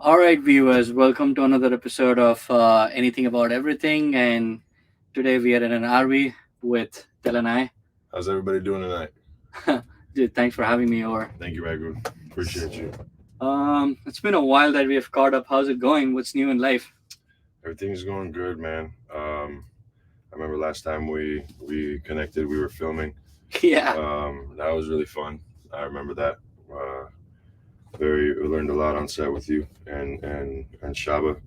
All right, viewers, welcome to another episode of Anything About Everything. And today we are in an RV with Tel and I. How's everybody doing tonight? Dude, thanks for having me over. Thank you, Ragu. Appreciate you. It's been a while that we have caught up. How's it going? What's new in life? Everything's going good, man. I remember last time we connected, we were filming. Yeah. That was really fun. I remember that. We learned a lot on set with you and Shaba.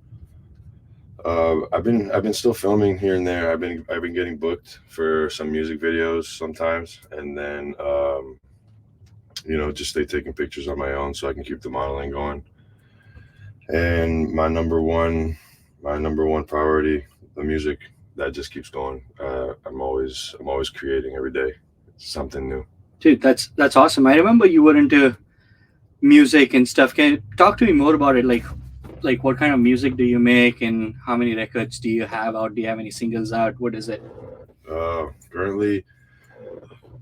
I've been still filming here and there. I've been getting booked for some music videos sometimes, and then just stay taking pictures on my own so I can keep the modeling going. And my number one priority, the music, that just keeps going. I'm always creating every day, something new. Dude, that's awesome. I remember you were into music and stuff. Can you talk to me more about it? Like what kind of music do you make and how many records do you have out? Do you have any singles out? What is it? Uh, currently,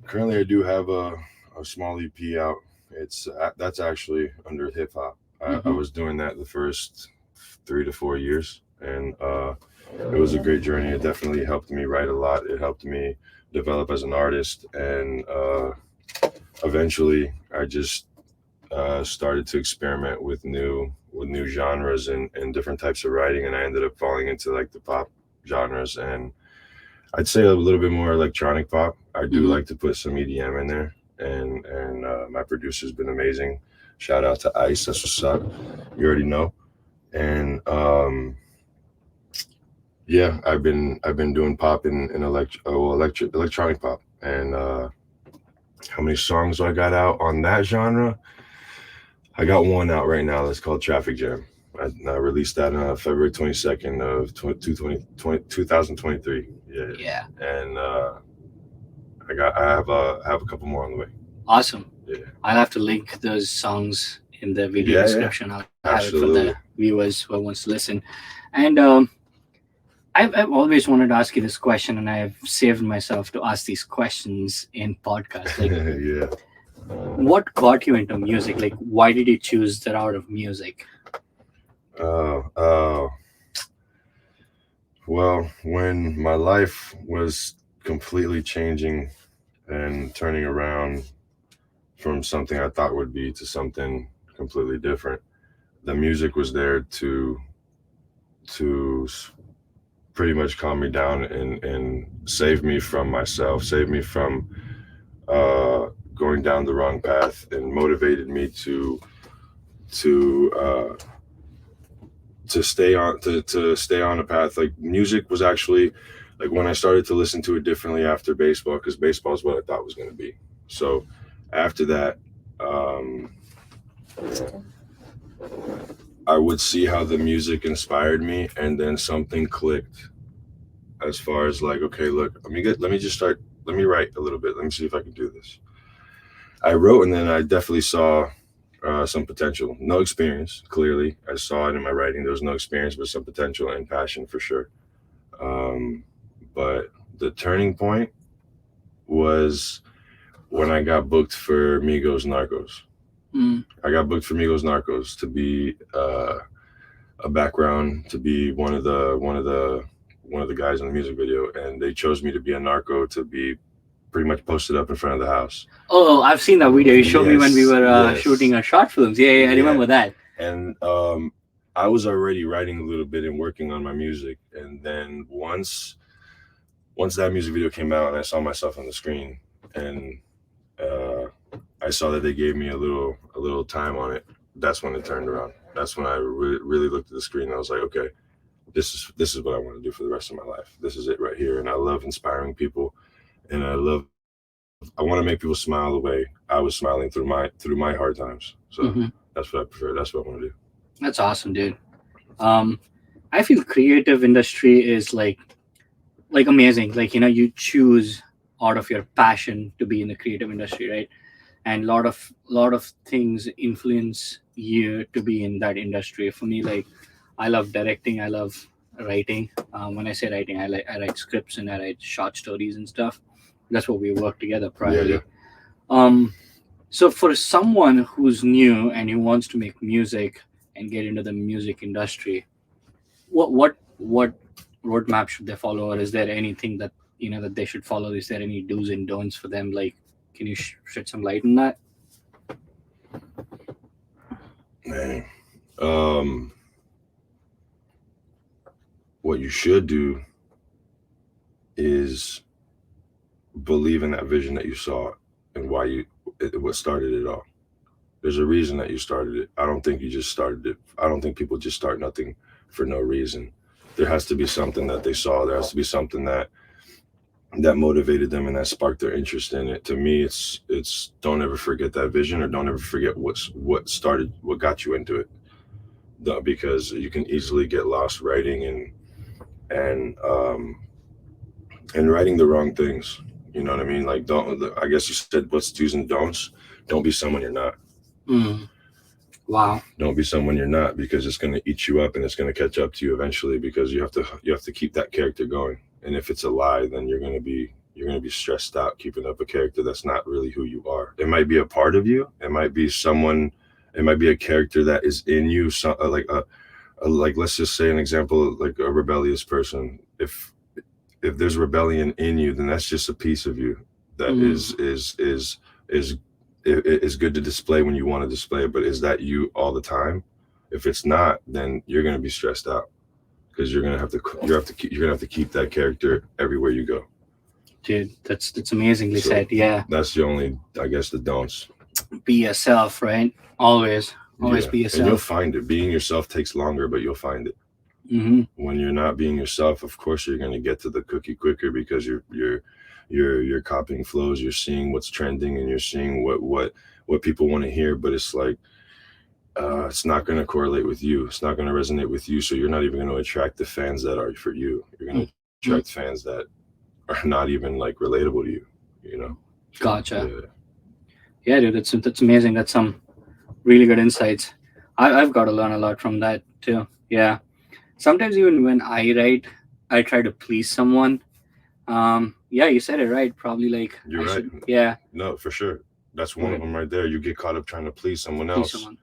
currently I do have a small EP out. That's actually under hip hop. I Mm-hmm. was doing that the first 3 to 4 years, and it was a great journey. It definitely helped me write a lot. It helped me develop as an artist, and eventually, I just started to experiment with new genres and different types of writing, and I ended up falling into like the pop genres, and I'd say a little bit more electronic pop. I do Mm-hmm. like to put some EDM in there, and my producer's been amazing. Shout out to Ice. That's what's up. You already know. And yeah, I've been doing pop in electronic pop. And how many songs do I got out on that genre? I got one out right now that's called Traffic Jam. I released that on February 22nd of 2023. Yeah, Yeah. and I have a couple more on the way. Awesome. Yeah, I'll have to link those songs in the video yeah, yeah. description. I'll have it for the Absolutely. viewers who wants to listen. And I've always wanted to ask you this question, and I've saved myself to ask these questions in podcasts. Like, Yeah. what got you into music? Like, why did you choose the route of music? Uh, well, when my life was completely changing and turning around from something I thought would be to something completely different, the music was there to pretty much calm me down and save me from myself, save me from uh, going down the wrong path, and motivated me to stay on a path. Like music was actually like when I started to listen to it differently after baseball, because baseball is what I thought was going to be. So after that, um, I would see how the music inspired me, and then something clicked as far as like, okay, look, let me write a little bit. Let me see if I can do this. I wrote, and then I definitely saw some potential. No experience, clearly. I saw it in my writing. There was no experience, but some potential and passion for sure. Um, but the turning point was when I got booked for Migos Narcos. Mm, I got booked for Migos Narcos to be a background, to be one of the guys in the music video, and they chose me to be a narco, to be pretty much posted up in front of the house. oh, I've seen that video. You showed me when we Yes, were yes, shooting our short films. Yeah, yeah, I yeah. remember that. And I was already writing a little bit and working on my music, and then once that music video came out and I saw myself on the screen, and uh, I saw that they gave me a little time on it, that's when it turned around. That's when I really looked at the screen and I was like, okay, this is what I want to do for the rest of my life. This is it right here. And I love inspiring people, and I want to make people smile the way I was smiling through my hard times. So Hmm. that's what I prefer. That's what I want to do. That's awesome, dude. Um, I feel creative industry is like amazing. Like, you choose out of your passion to be in the creative industry, right? And lot of things influence you to be in that industry. For me, like, I love directing, I love writing. When I say writing, I write scripts and I write short stories and stuff. That's what we work together Yeah, yeah. primarily. um so for someone who's new and who wants to make music, and get into the music industry, what roadmap should they follow, or is there anything that that they should follow? Is there any do's and don'ts for them? Like, can you shed some light on that? Man, um, what you should do is believe in that vision that you saw and what started it all. There's a reason that you started it. I don't think you just started it. I don't think people just start nothing for no reason. There has to be something that they saw. There has to be something that motivated them and that sparked their interest in it. To me, it's don't ever forget that vision, or don't ever forget what got you into it. Because you can easily get lost writing and and writing the wrong things. You know what I mean? Like, don't. I guess you said what's do's and don'ts. Don't be someone you're not. Mm. Wow. Don't be someone you're not, because it's going to eat you up and it's going to catch up to you eventually, because you have to keep that character going. And if it's a lie, then you're going to be stressed out keeping up a character that's not really who you are. It might be a part of you. It might be someone. It might be a character that is in you. So, like let's just say an example, like a rebellious person. If there's rebellion in you, then that's just a piece of you that is good to display when you want to display it. But is that you all the time? If it's not, then you're going to be stressed out, because you're going to have to keep that character everywhere you go. Dude, that's amazingly So said. Yeah. that's the only, I guess, the don'ts. Be yourself, right? Always Yeah, be and you'll yourself. find it. Being yourself takes longer, but you'll find it. Mm-hmm. When you're not being yourself, of course you're going to get to the cookie quicker, because you're copying flows, you're seeing what's trending, and you're seeing what people want to hear. But it's like, it's not going to correlate with you. It's not going to resonate with you. So you're not even going to attract the fans that are for you. You're going to attract fans that are not even like relatable to you. You know. So, Gotcha. yeah. Yeah, dude, that's amazing. That's some really good insights. I've got to learn a lot from that too. Yeah. Sometimes even when I write, I try to please someone. Yeah, you said it right. Probably like You're I right. should. Yeah, No, for sure. That's one of them right there. You get caught up trying to please someone please else, someone.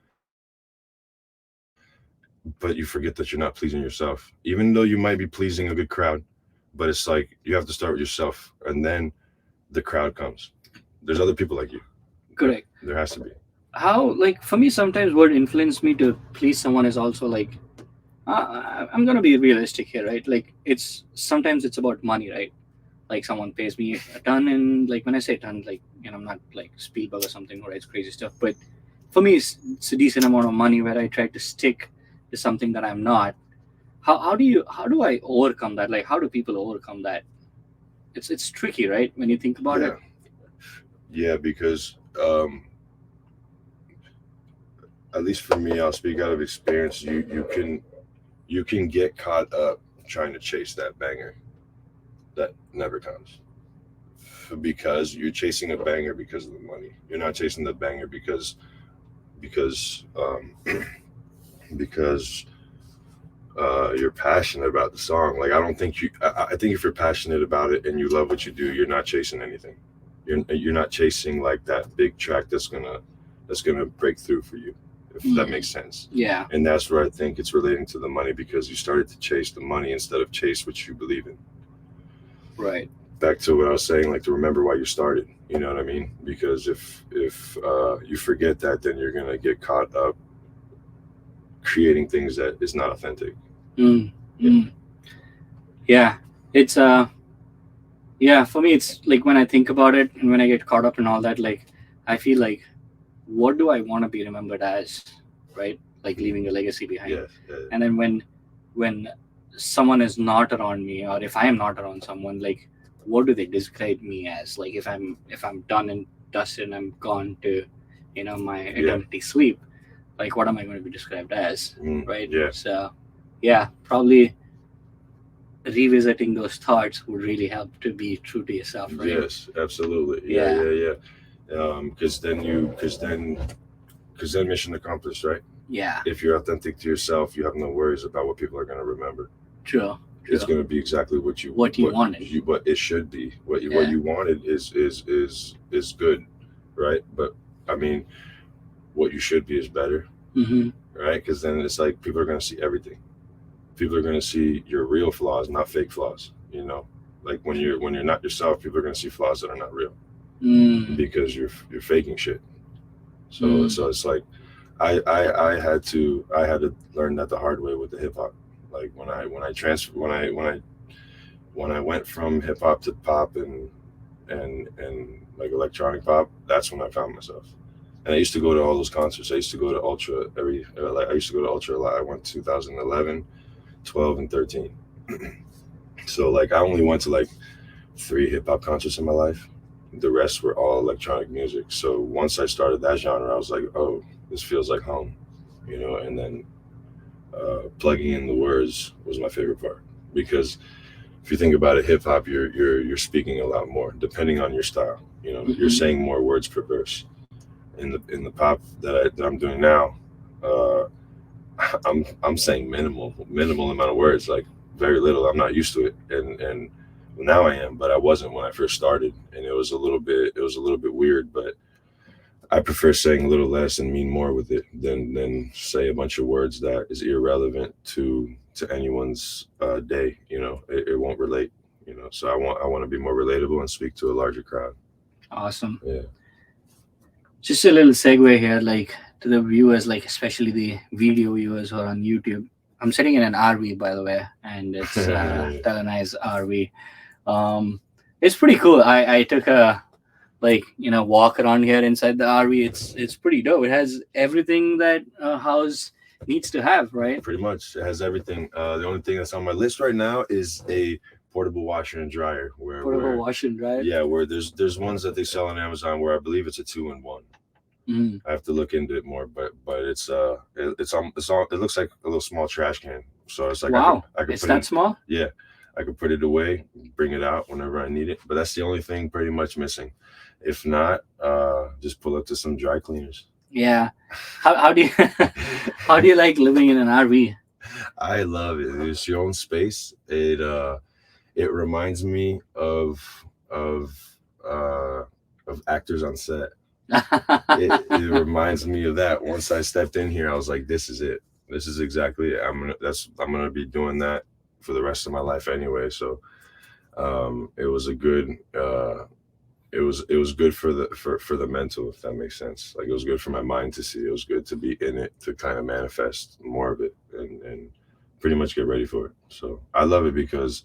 but you forget that you're not pleasing yourself. Even though you might be pleasing a good crowd, but it's like you have to start with yourself, and then the crowd comes. There's other people like you. Correct. There has to be. How, like, for me, sometimes what influenced me to please someone is also like, I'm gonna be realistic here, right? Like, it's sometimes it's about money, right? Like, someone pays me a ton, and like when I say ton, like, I'm not like Spielberg or something who writes crazy stuff, but for me, it's a decent amount of money where I try to stick to something that I'm not. How do I overcome that? Like, how do people overcome that? It's tricky, right? When you think about Yeah, it. yeah, because at least for me, I'll speak out of experience. You can get caught up trying to chase that banger that never comes, because you're chasing a banger because of the money. You're not chasing the banger because because you're passionate about the song. Like, I don't think you. I think if you're passionate about it and you love what you do, you're not chasing anything. You're not chasing like that big track that's gonna break through for you, if that makes sense. Yeah. And that's where I think it's relating to the money, because you started to chase the money instead of chase what you believe in. Right. Back to what I was saying, like, to remember why you started. You know what I mean? Because if you forget that, then you're gonna get caught up creating things that is not authentic. Mm. Yeah. Mm. Yeah. It's yeah, for me it's like when I think about it and when I get caught up in all that, like I feel like, what do I want to be remembered as, right? Like leaving a legacy behind. Yes. And then when someone is not around me, or if I am not around someone, like what do they describe me as? Like if I'm done and dusted and I'm gone to my eternity sleep, like what am I going to be described as, right? Yeah. So yeah, probably revisiting those thoughts would really help to be true to yourself, right? Yes, absolutely. Yeah. Yeah. Because then mission accomplished, right? Yeah. If you're authentic to yourself, you have no worries about what people are going to remember. True. It's going to be exactly what you wanted. What it should be. What you wanted is good, right? But I mean, what you should be is better. Mm-hmm. right? Because then it's like people are going to see everything. People are going to see your real flaws, not fake flaws. You know, like when you're not yourself, people are going to see flaws that are not real Mm. because you're faking shit. Mm. So it's like I had to learn that the hard way with the hip hop. Like when I went from hip hop to pop and like electronic pop, that's when I found myself. And I used to go to all those concerts. I used to go to Ultra like I used to go to Ultra a lot. I went 2011, 12, and 13. So like I only went to like three hip hop concerts in my life. The rest were all electronic music. So once I started that genre, I was like, oh, this feels like home, you know. And then plugging in the words was my favorite part because if you think about it, hip hop, you're speaking a lot more depending on your style. You know, you're Mm-hmm. saying more words per verse. In the pop that I'm doing now, uh, I'm saying minimal amount of words, like very little. I'm not used to it, and now I am, but I wasn't when I first started, and it was a little bit weird. But I prefer saying a little less and mean more with it than say a bunch of words that is irrelevant to anyone's day. You know, it won't relate. You know, so I want to be more relatable and speak to a larger crowd. Awesome. Yeah. Just a little segue here, like to the viewers, like especially the video viewers who are on YouTube. I'm sitting in an RV, by the way, and it's Telenized RV. Um, it's pretty cool. I took a walk around here inside the RV. It's pretty dope. It has everything that a house needs to have, right? Pretty much, it has everything. The only thing that's on my list right now is a portable washer and dryer. Portable Where wash and dry. Yeah, where there's ones that they sell on Amazon where I believe it's a two-in-one. Mm. I have to look into it more, but it's all it looks like a little small trash can. So it's like Wow, I could it's put that it, small. yeah, I could put it away, bring it out whenever I need it. But that's the only thing pretty much missing. If not, just pull up to some dry cleaners. Yeah. How do you how do you like living in an RV? I love it. It's your own space. It reminds me of uh of actors on set. It reminds me of that. Once I stepped in here, I was like, this is it. This is exactly it. I'm gonna be doing that for the rest of my life anyway. So it was a good it was good for the mental, if that makes sense. Like it was good for my mind to see. It was good to be in it, to kind of manifest more of it and pretty much get ready for it. So I love it because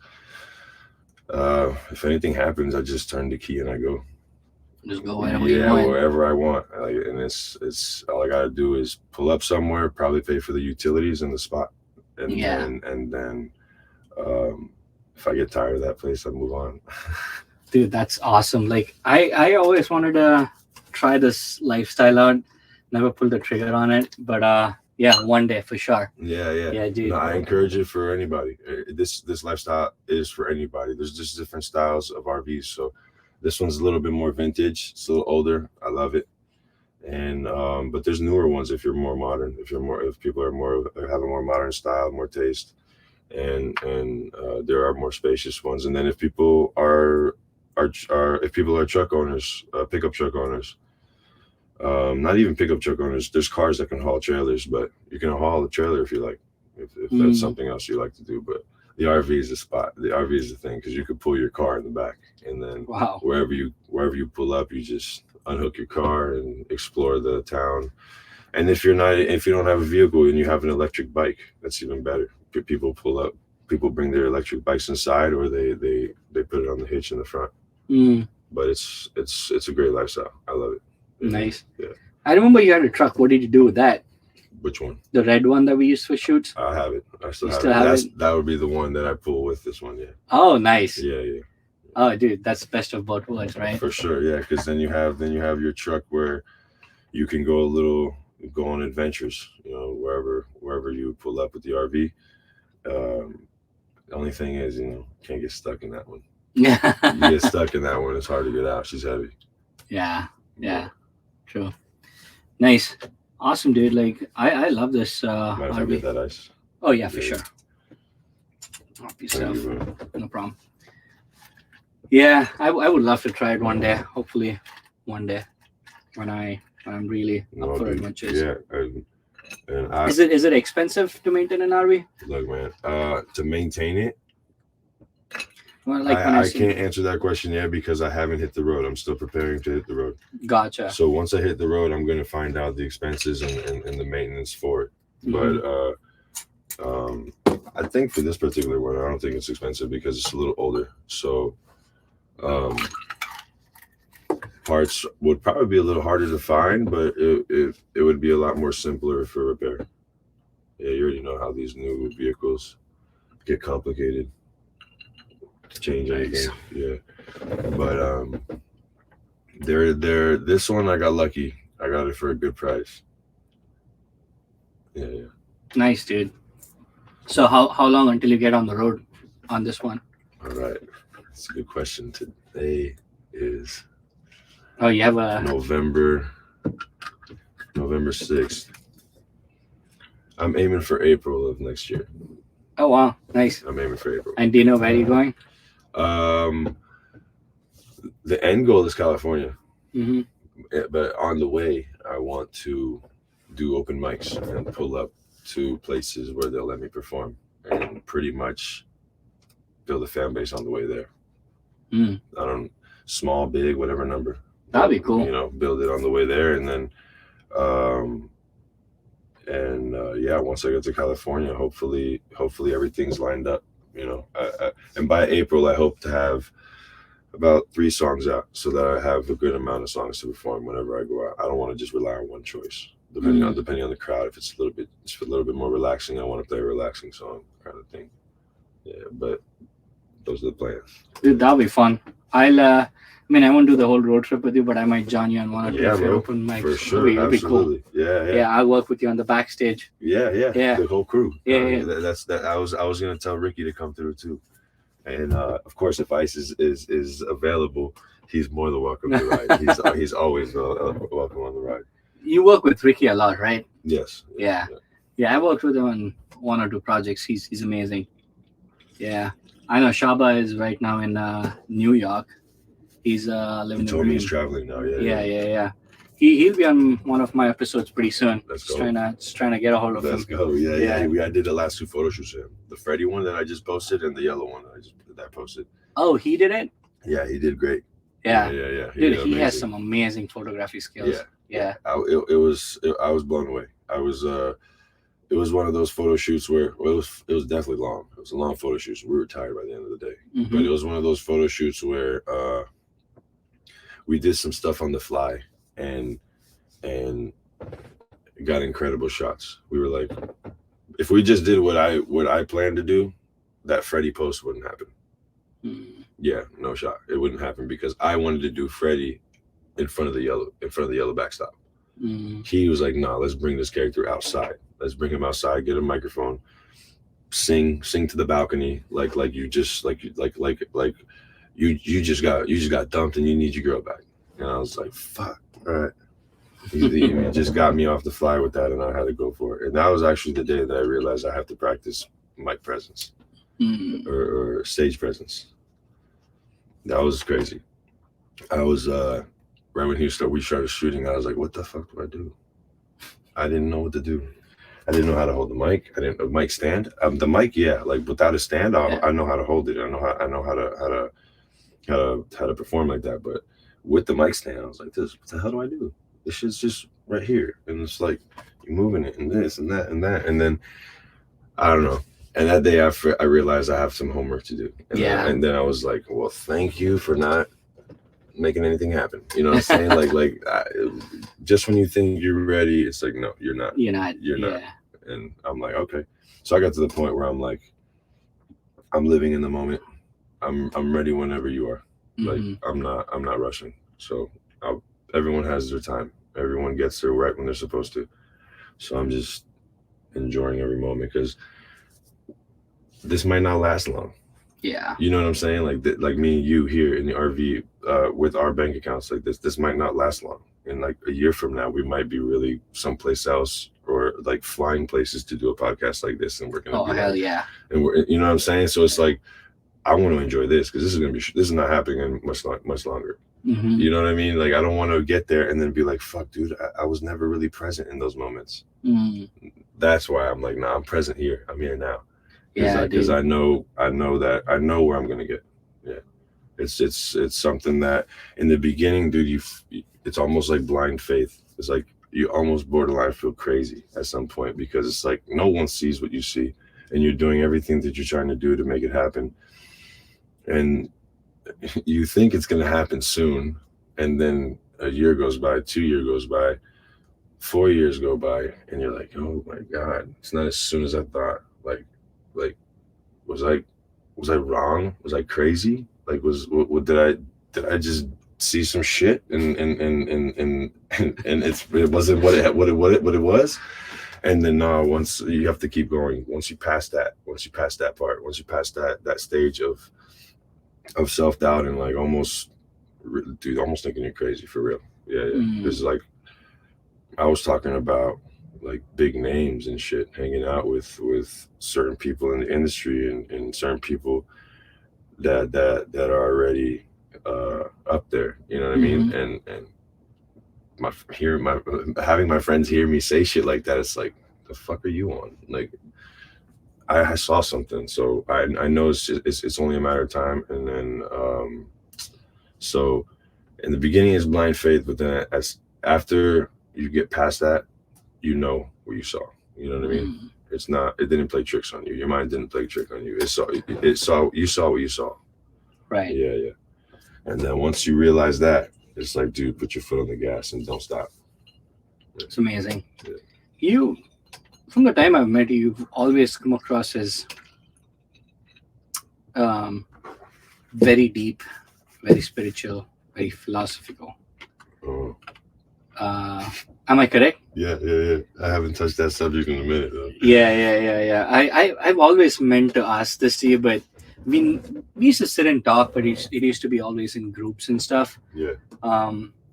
if anything happens, I just turn the key and I go. Just go wherever you Yeah, want. wherever I want. Like, and it's all I gotta do is pull up somewhere, probably pay for the utilities in the spot, and Yeah, then um, if I get tired of that place, I move on. dude, that's awesome. Like I always wanted to try this lifestyle out. Never pulled the trigger on it, but yeah, one day for sure. Yeah, yeah. Yeah, No, dude. I encourage it for anybody. This lifestyle is for anybody. There's just different styles of RVs. So this one's a little bit more vintage. It's a little older. I love it. And but there's newer ones if you're more modern. If people are more have a more modern style, more taste, and there are more spacious ones. And then if people are if people are truck owners, pickup truck owners, not even pickup truck owners. There's cars that can haul trailers, but you can haul a trailer if you like, if that's Mm, something else you like to do. But the RV is the spot. The RV is the thing because you could pull your car in the back, and then wow. wherever you pull up, you just unhook your car and explore the town. And if you don't have a vehicle and you have an electric bike, that's even better. People pull up. People bring their electric bikes inside, or they put it on the hitch in the front. Mm, But it's a great lifestyle. I love it. nice. Yeah. I remember you had a truck. What did you do with that? Which one? The red one that we used for shoots. I have it. I still You have still it. have it? That would be the one that I pull with this one. Yeah. Oh, nice. Yeah, yeah. Oh, dude, that's best of both worlds, right? For sure. Yeah, because then you have your truck where you can go on adventures. You know, wherever you pull up with the RV. Um, the only thing is, can't get stuck in that one. Yeah. You get stuck in that one, it's hard to get out. She's heavy. Yeah. Yeah. True. Nice. Awesome, dude. Like I love this Mind if I RV. get that ice? Oh yeah, for Yeah. sure. Help Thank yourself. you, man. No problem. Yeah, I would love to try it one day. Hopefully, one day when I'm really up No, for dude. adventures. Yeah. And is it expensive to maintain an RV? look, man, to maintain it, Well, like when I I see, can't answer that question yet because I haven't hit the road. I'm still preparing to hit the road. gotcha. So once I hit the road, I'm going to find out the expenses and the maintenance for it. Mhm. But I think for this particular one, I don't think it's expensive because it's a little older. So um, parts would probably be a little harder to find, but it would be a lot more simpler for repair. Yeah, you already know how these new vehicles get complicated to change Nice. anything. Yeah, but they're this one I got lucky. I got it for a good price. Yeah. Nice, dude. So how long until you get on the road on this one? All right. That's a good question. Today is Oh, you have a November 6th. I'm aiming for April of next year. oh wow, nice. I'm aiming for April. And do you know where you're going? Um, the end goal is California, Mm-hmm. but on the way, I want to do open mics and pull up to places where they'll let me perform and pretty much build a fan base on the way there. Mm. I don't small, big, whatever number. That'd be cool. You know, build it on the way there, and then, yeah, once I get to California, hopefully everything's lined up. You know, and by April, I hope to have about 3 songs out, so that I have a good amount of songs to perform whenever I go out. I don't want to just rely on one choice. Depending on the crowd, if it's a little bit more relaxing, I want to play a relaxing song kind of thing. Yeah, but those are the plans. Dude, that'll be fun. I mean, I won't do the whole road trip with you, but I might join you on one or two of your open mics. For sure, It'll be cool. absolutely. Yeah. Yeah, I'll work with you on the backstage. Yeah. The whole crew. Yeah. That's that. I was gonna tell Ricky to come through too, and of course, if Ice is available, he's more than welcome to ride. He's always welcome on the ride. You work with Ricky a lot, right? Yes. Yeah. I worked with him on 1 or 2 projects. He's amazing. Yeah, I know Shaba is right now in New York. He's living. He told me he's traveling now. Yeah. He'll be on one of my episodes pretty soon. Let's just go. trying to get a hold of him. Let's go. Yeah. I did the last 2 photo shoots with him. The Freddie one that I just posted and the yellow one that I posted. Oh, he did it? Yeah, he did great. Yeah. Dude, he amazing. has some amazing photography skills. Yeah. I was blown away. It was one of those photo shoots where it was definitely long. It was a long photo shoot. So we were tired by the end of the day. Mhm. But it was one of those photo shoots where we did some stuff on the fly and got incredible shots. We were like, if we just did what I planned to do, that Freddie post wouldn't happen. Mm. Yeah, no shot. It wouldn't happen because I wanted to do Freddie in front of the yellow backstop. Mm. He was like, "No, let's bring this character outside. Let's bring him outside. Get a microphone, sing to the balcony, like you just you just got dumped and you need your girl back." And I was like, "Fuck, all right." He just got me off the fly with that, and I had to go for it. And that was actually the day that I realized I have to practice mic presence or stage presence. That was crazy. I was right when we started shooting. I was like, "What the fuck do I do?" I didn't know what to do. I didn't know how to hold the mic. I didn't know mic stand. The mic, yeah, like without a stand, I know how to hold it. I know how to perform like that. But with the mic stand, I was like, "This, what the hell do I do? This shit's just right here." And it's like you're moving it and this and that and that. And then I don't know. And that day I realized I have some homework to do. And then I was like, "Well, thank you for not making anything happen." You know what I'm saying? Just when you think you're ready, it's like, no, you're not. You're not. And I'm like, okay. So I got to the point where I'm like, I'm living in the moment. I'm ready whenever you are. Like I'm not rushing. So everyone has their time. Everyone gets there right when they're supposed to. So I'm just enjoying every moment because this might not last long. Yeah. You know what I'm saying? Like me and you here in the RV with our bank accounts like this might not last long. And like a year from now, we might be really someplace else or like flying places to do a podcast like this. And we're going to be hell yeah. And you know what I'm saying? So it's like, I want to enjoy this because this is not happening in much longer. Mm-hmm. You know what I mean? Like I don't want to get there and then be like, fuck, dude, I was never really present in those moments. Mm. That's why I'm like, nah, I'm present here. I'm here now. Yeah, Because dude. I know that I know where I'm gonna get. Yeah, it's something that in the beginning, dude, it's almost like blind faith. It's like you almost borderline feel crazy at some point because it's like no one sees what you see, and you're doing everything that you're trying to do to make it happen, and you think it's gonna happen soon, and then a year goes by, 2 year goes by, 4 years go by, and you're like, oh my god, it's not as soon as I thought. Like was I was I wrong? Was I crazy? Like what did I just see some shit and it wasn't what it was? And then once you have to keep going. Once you pass that part, once you pass that stage of self doubt and like almost, dude, almost thinking you're crazy for real. Yeah, yeah. Mm. Because like I was talking about like big names and shit, hanging out with certain people in the industry and certain people that are already up there. You know what I mean? Mm-hmm. And my hearing my having my friends hear me say shit like that, it's like, the fuck are you on? Like I saw something, so I know it's only a matter of time, and then so in the beginning is blind faith, but then as after you get past that, you know what you saw. You know what I mean? Mm. It's not. It didn't play tricks on you. Your mind didn't play trick on you. It saw. You saw what you saw. Right. Yeah, yeah. And then once you realize that, it's like, dude, put your foot on the gas and don't stop. Yeah, It's amazing. yeah. You, from the time I've met you, you've always come across as um, very deep, very spiritual, very philosophical. Uh, Uh, am I correct? yeah, yeah, yeah. I haven't touched that subject in a minute though. Yeah. I've always meant to ask this to you, but we we used to sit and talk, but it used to be always in groups and stuff. Yeah.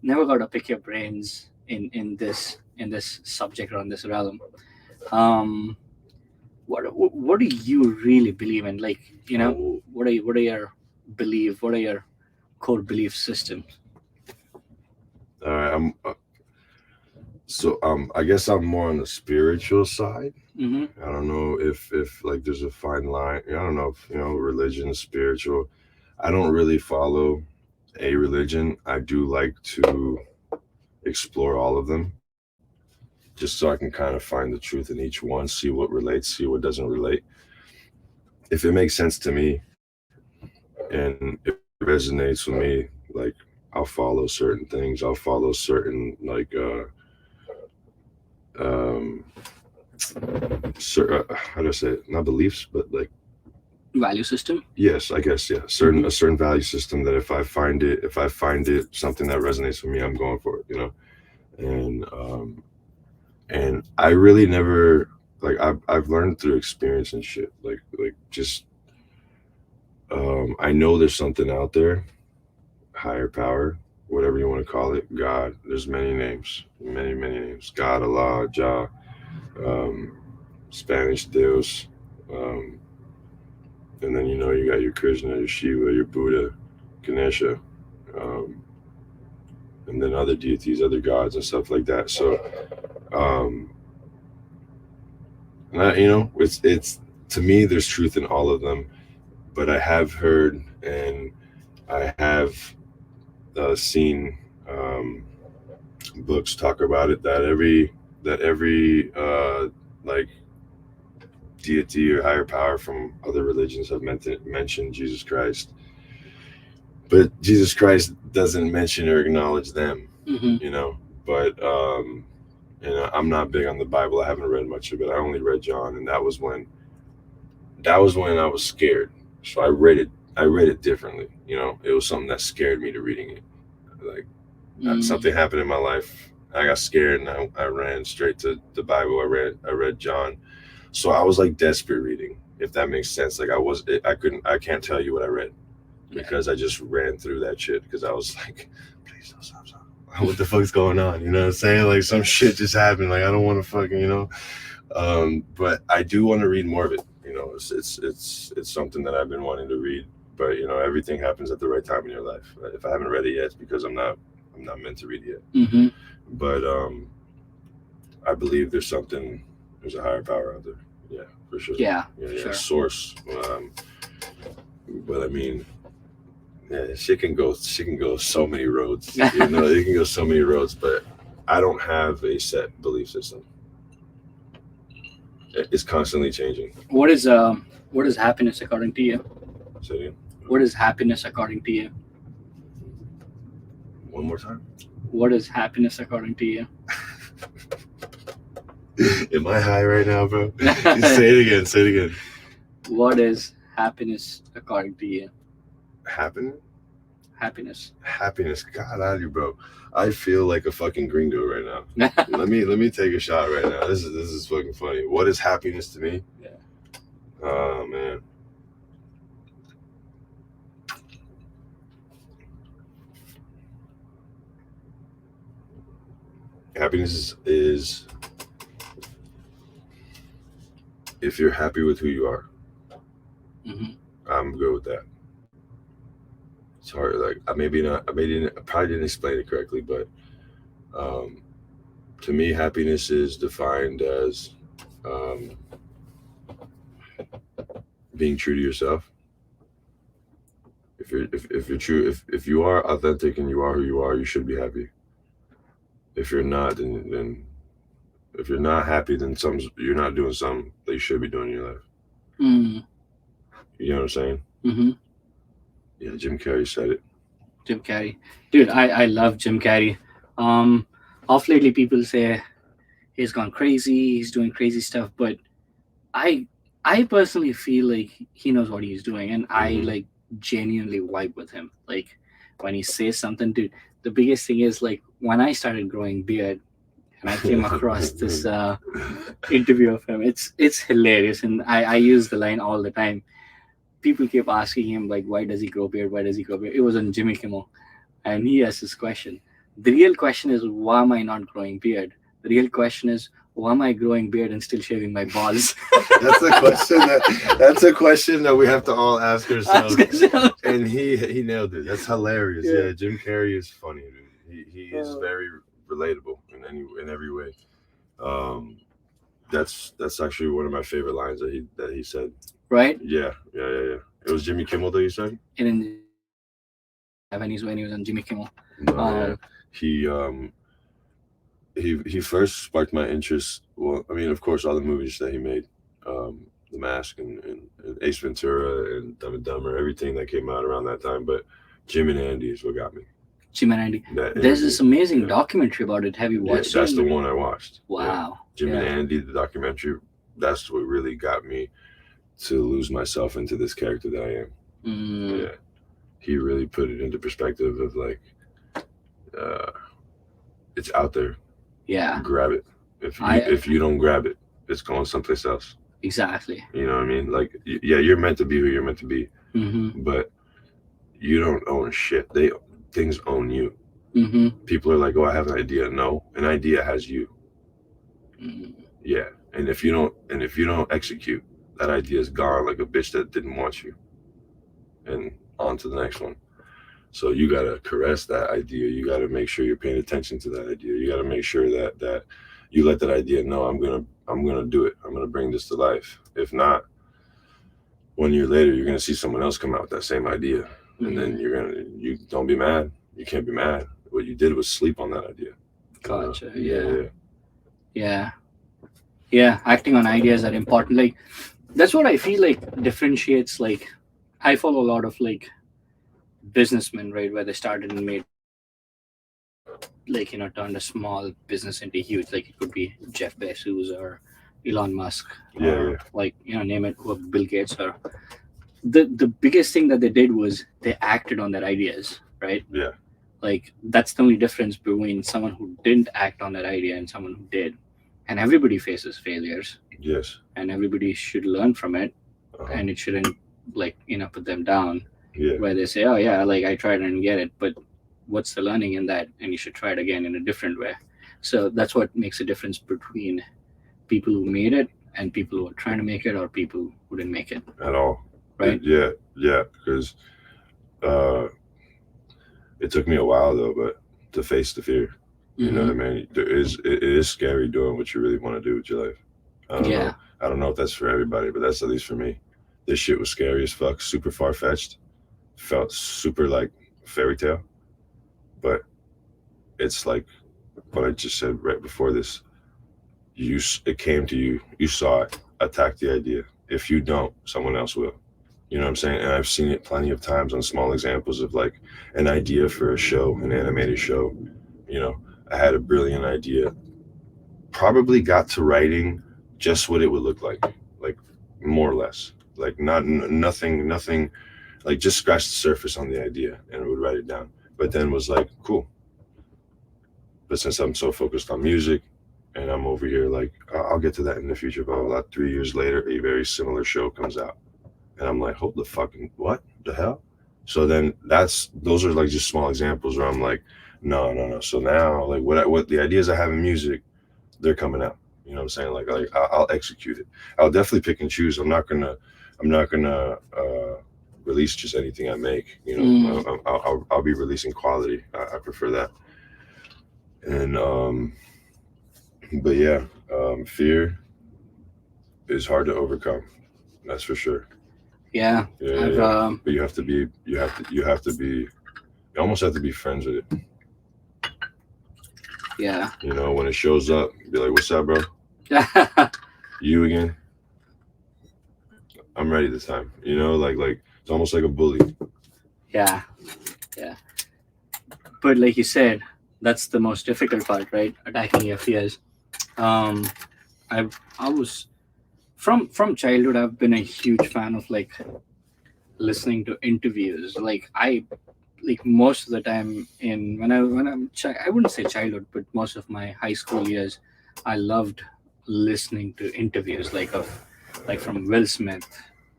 Never got to pick your brains in this subject or on this realm. Um, what do you really believe in? Like, Oh, what are your belief? What are your core belief systems? all right. I guess I'm more on the spiritual side. Mm-hmm. I don't know if like there's a fine line. I don't know if religion, spiritual. I don't really follow a religion. I do like to explore all of them, just so I can kind of find the truth in each one, see what relates, see what doesn't relate. If it makes sense to me and it resonates with me, like I'll follow certain things. I'll follow certain like um how do I say it? Not beliefs, but like, Value system. yes, I guess, yeah, Mm-hmm. a certain value system that if I find it something that resonates with me, I'm going for it. And I really never, like, I've learned through experience and shit, like just I know there's something out there, higher power, whatever you want to call it, God. There's many names, many names. God, Allah, Jah, um, Spanish Deus, um, and then you got your Krishna, your Shiva, your Buddha, Ganesha, um, and then other deities, other gods, and stuff like that. So, um, it's to me, there's truth in all of them. But I have heard and I have seen books talk about it, that every like deity or higher power from other religions have mentioned Jesus Christ, but Jesus Christ doesn't mention or acknowledge them, Mm-hmm. you know. But I'm not big on the Bible. I haven't read much of it. I only read John, and that was when I was scared. So I read it differently. It was something that scared me to reading it. Like Mm. something happened in my life. I got scared and I ran straight to the Bible. I read John. So I was like desperate reading, if that makes sense. Like I can't tell you what I read Yeah. because I just ran through that shit because I was like, please don't stop. What the fuck's going on? You know what I'm saying? Like some shit just happened. Like I don't want to fucking. But I do want to read more of it. It's something that I've been wanting to read. but everything happens at the right time in your life. If I haven't read it yet, it's because I'm not meant to read it yet. Mm-hmm. But I believe there's a higher power out there. Yeah, for sure. Yeah, Yeah, for yeah, sure. source. But I mean, yeah, she can go so many roads. It can go so many roads. But I don't have a set belief system. It's constantly changing. What is happiness according to you? So yeah, What is happiness according to you? one more time. What is happiness according to you? Am I high right now, bro? Say it again. Say it again. What is happiness according to you? Happening? Happiness. Happiness. God out of you, bro. I feel like a fucking gringo right now. Let me take a shot right now. This is fucking funny. What is happiness to me? Yeah. Oh man. Happiness is if you're happy with who you are. Mm-hmm. I'm good with that. It's hard. Like I maybe not. I probably didn't explain it correctly, but um, to me, happiness is defined as um, being true to yourself. If you're true, if you are authentic and you are who you are, you should be happy. If you're not, then if you're not happy, then you're not doing something that you should be doing in your life. Mm. You know what I'm saying? Mm-hmm. Yeah, Jim Carrey said it. Jim Carrey, dude, I love Jim Carrey. Um, off lately people say he's gone crazy, he's doing crazy stuff, but I I personally feel like he knows what he's doing, and I Mhm. like genuinely vibe with him. Like when he says something, dude. The biggest thing is like when I started growing beard, and I came across this interview of him. It's hilarious, and I use the line all the time. People keep asking him like, why does he grow beard? Why does he grow beard? It was on Jimmy Kimmel, and he asked this question. The real question is, why am I not growing beard? The real question is, why am I growing beard and still shaving my balls? That's a question that we have to all ask ourselves. Ask yourself. And he nailed it. That's hilarious. Yeah. Yeah, Jim Carrey is funny, dude. He is very relatable in every way. Um, that's actually one of my favorite lines that he said. Right? Yeah, yeah, yeah, yeah. It was Jimmy Kimmel that you said. And then when he was on Jimmy Kimmel. No, yeah. He first sparked my interest. Well, I mean, of course, all the movies that he made, The Mask and Ace Ventura and Dumb and Dumber, everything that came out around that time. But Jim and Andy is what got me. Jim and Andy. That There's interview. this amazing Yeah. documentary about it. Have you Yeah, watched that's it? the one I watched. Yeah. Wow. Jim Yeah. and Andy, the documentary. That's what really got me to lose myself into this character that I am. Mm, Yeah, he really put it into perspective of like, uh, it's out there. yeah. Grab it. I If you don't grab it, it's going someplace else. exactly. You know what I mean? Like, yeah, you're meant to be who you're meant to be, Mm-hmm. but you don't own shit. Things own you. Mm-hmm. People are like, oh, I have an idea. No, an idea has you. Mm. Yeah, and if you don't execute, that idea is gone like a bitch that didn't want you, and on to the next one. So you gotta caress that idea. You gotta make sure you're paying attention to that idea. You gotta make sure that you let that idea know I'm gonna do it. I'm gonna bring this to life. If not, 1 year later you're gonna see someone else come out with that same idea, and then you don't be mad. You can't be mad. What you did was sleep on that idea. Gotcha. Yeah. Yeah. Yeah. Acting on ideas are important. Like that's what I feel like differentiates. Like I follow a lot of like businessmen, right, where they started and made like turned a small business into huge. Like it could be Jeff Bezos or Elon Musk, Yeah, or yeah. like name it, or Bill Gates. Or the biggest thing that they did was they acted on their ideas, right? Yeah. Like that's the only difference between someone who didn't act on that idea and someone who did. And everybody faces failures, Yes. and everybody should learn from it, Uh-huh. and it shouldn't like put them down. Yeah. Where they say, oh yeah, like I tried and didn't get it, but what's the learning in that? And you should try it again in a different way. So that's what makes a difference between people who made it and people who are trying to make it, or people who didn't make it. At all. right? Yeah, because uh, it took me a while though, but to face the fear. You know Mm-hmm. what I mean? It is scary doing what you really want to do with your life. I don't Yeah. know. I don't know if that's for everybody, but that's at least for me. This shit was scary as fuck, super far fetched, felt super like fairy tale, but it's like what I just said right before this. It came to you, you saw it, attack the idea. If you don't, someone else will. You know what I'm saying? And I've seen it plenty of times on small examples of like an idea for a show, an animated show. You know, I had a brilliant idea, probably got to writing just what it would look like more or less, like nothing, like just scratch the surface on the idea and would write it down. But then was like, cool. But since I'm so focused on music and I'm over here, like, I'll get to that in the future, blah, blah, blah. 3 years later, a very similar show comes out. And I'm like, hold the fucking, what the hell? So then those are like just small examples where I'm like, no. So now, like, what the ideas I have in music, they're coming out. You know what I'm saying? Like I'll execute it. I'll definitely pick and choose. I'm not gonna release just anything I make. You Mm. know, I'll be releasing quality. I prefer that. And but yeah, fear is hard to overcome. That's for sure. Yeah. I've Yeah. But you almost have to be friends with it. yeah. You know, when it shows up, be like, "What's up, bro? You again? I'm ready this time." You know, like it's almost like a bully. Yeah. Yeah. But like you said, that's the most difficult part, right? Attacking your fears. Um, I was from childhood. I've been a huge fan of like listening to interviews. Like most of the time in I wouldn't say childhood, but most of my high school years, I loved listening to interviews like from Will Smith,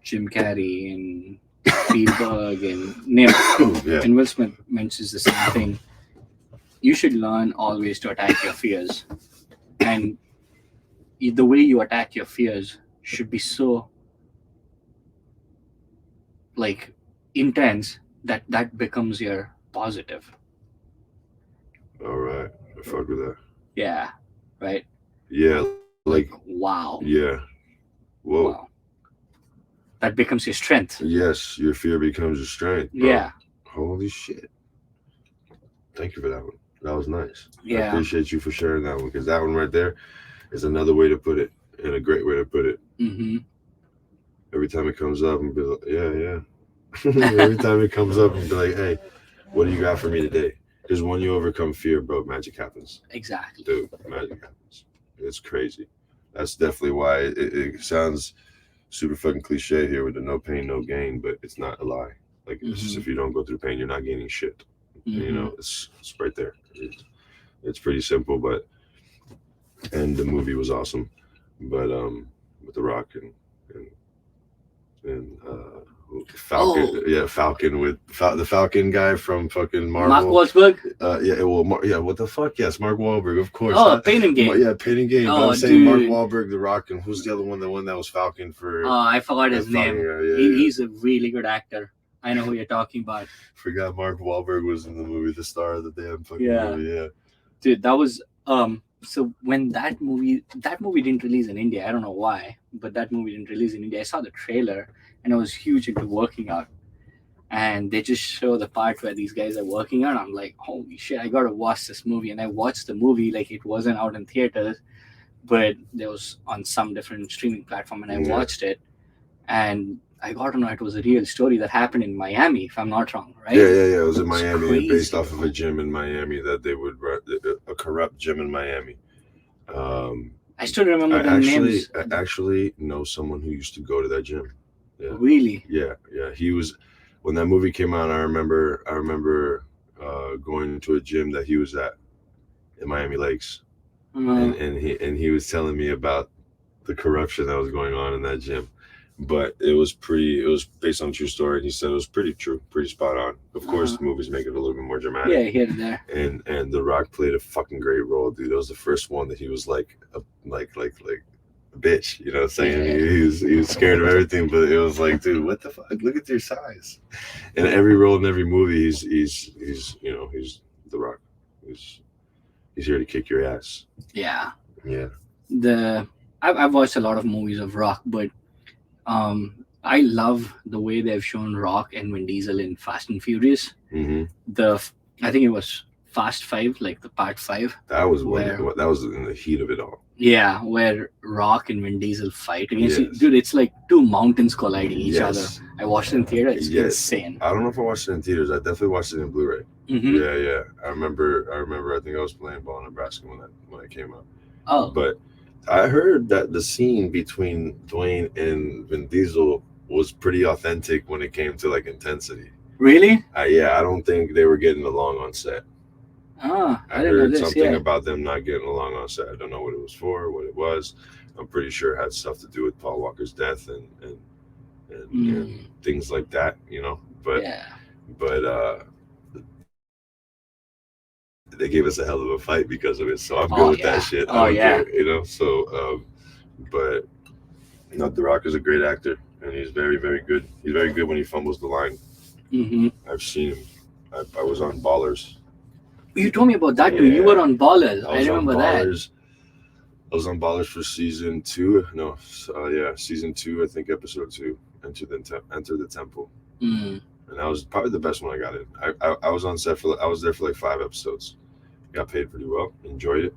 Jim Carrey, and Spielberg, and name it. Yeah. And Will Smith mentions the same thing. You should learn always to attack your fears, and the way you attack your fears should be so like intense that that becomes your positive. All right. I fuck with that. Yeah, right. Yeah. Like wow, Yeah. Whoa. wow, that becomes your strength. Yes, your fear becomes your strength, bro. Yeah, Holy shit. Thank you for that one. That was nice. I yeah. appreciate you for sharing that one because that one right there is another way to put it and a great way to put it. Mm-hmm. Every time it comes up and be like, yeah. Every time it comes up and be like, hey, what do you got for me today? Because when you overcome fear, bro, magic happens. Exactly. Dude, magic happens. It's crazy. That's definitely why it sounds super fucking cliche here with the no pain, no gain, but it's not a lie. Like, it's just if you don't go through pain, you're not gaining shit. You know, it's right there. It's pretty simple, but and the movie was awesome, but with The Rock and Falcon, Falcon with the Falcon guy from fucking Marvel. Mark Wahlberg. What the fuck? Yes, Mark Wahlberg, of course. Oh, Pain and Gain. Yeah, Pain and Gain. Oh, I'm saying Mark dude. Wahlberg, The Rock, and who's the other one? The one that was Falcon for. Oh, I forgot his name. Yeah. He's a really good actor. I know who you're talking about. Forgot Mark Wahlberg was in the movie, the star of the damn fucking movie. Yeah. Dude, that was so when that movie didn't release in India. I don't know why, but that movie didn't release in India. I saw the trailer and I was huge into working out. And they just show the part where these guys are working out. I'm like, holy shit, I gotta watch this movie. And I watched the movie like it wasn't out in theaters, but it was on some different streaming platform, and I watched it, and I got to know it was a real story that happened in Miami, if I'm not wrong, right? Yeah. It was in Miami, crazy, based off of a gym in Miami that they would run, a corrupt gym in Miami. I still remember the names. I actually know someone who used to go to that gym. Yeah. Really? Yeah. He was when that movie came out. I remember going to a gym that he was at in Miami Lakes, and he was telling me about the corruption that was going on in that gym. But it was based on a true story, and he said it was pretty true, pretty spot on. Of course, the movies make it a little bit more dramatic. Yeah, here and there. And The Rock played a fucking great role, dude. It was the first one that he was like a bitch, you know what I'm saying? Yeah. He was scared of everything, but it was like, dude, what the fuck? Look at your size. In every role in every movie, he's you know, he's the Rock. He's he's here to kick your ass. Yeah. Yeah. The I've watched a lot of movies of Rock, but I love the way they've shown Rock and Vin Diesel in Fast and Furious. Hmm. The I think it was Fast Five, like the part five, That was where that was in the heat of it all. yeah, where Rock and Vin Diesel fight against Yes. dude. It's like two mountains colliding each other. Yes. I watched it in theater. It's Yes. insane. I don't know if I watched it in theaters. I definitely watched it in Blu-ray. Hmm. Yeah, yeah. I remember. I think I was playing ball in Nebraska when it came out. Oh, But I heard that the scene between Dwayne and Vin Diesel was pretty authentic when it came to like intensity. really? Yeah, I don't think they were getting along on set. Ah, I I didn't know heard this. something Yeah. about them not getting along on set. I don't know what it was for, what it was. I'm pretty sure it had stuff to do with Paul Walker's death and Mm, things like that, you know. But yeah. they gave us a hell of a fight because of it. So I'm good Oh with yeah. that shit. I Oh don't yeah. care, you know. So, but you know, The Rock is a great actor, and he's very, very good. He's very good when he fumbles the line. Hmm. I've seen him. I was on Ballers. You told me about that too. You Yeah. were on Ballers. I I was on remember that. Ballers. I was on Ballers for season 2. No, yeah, season 2. I think episode 2. Enter the Temple, Mm. and that was probably the best one I got in. I was on set for. I was there for like 5 episodes. Got paid pretty well. Enjoyed it.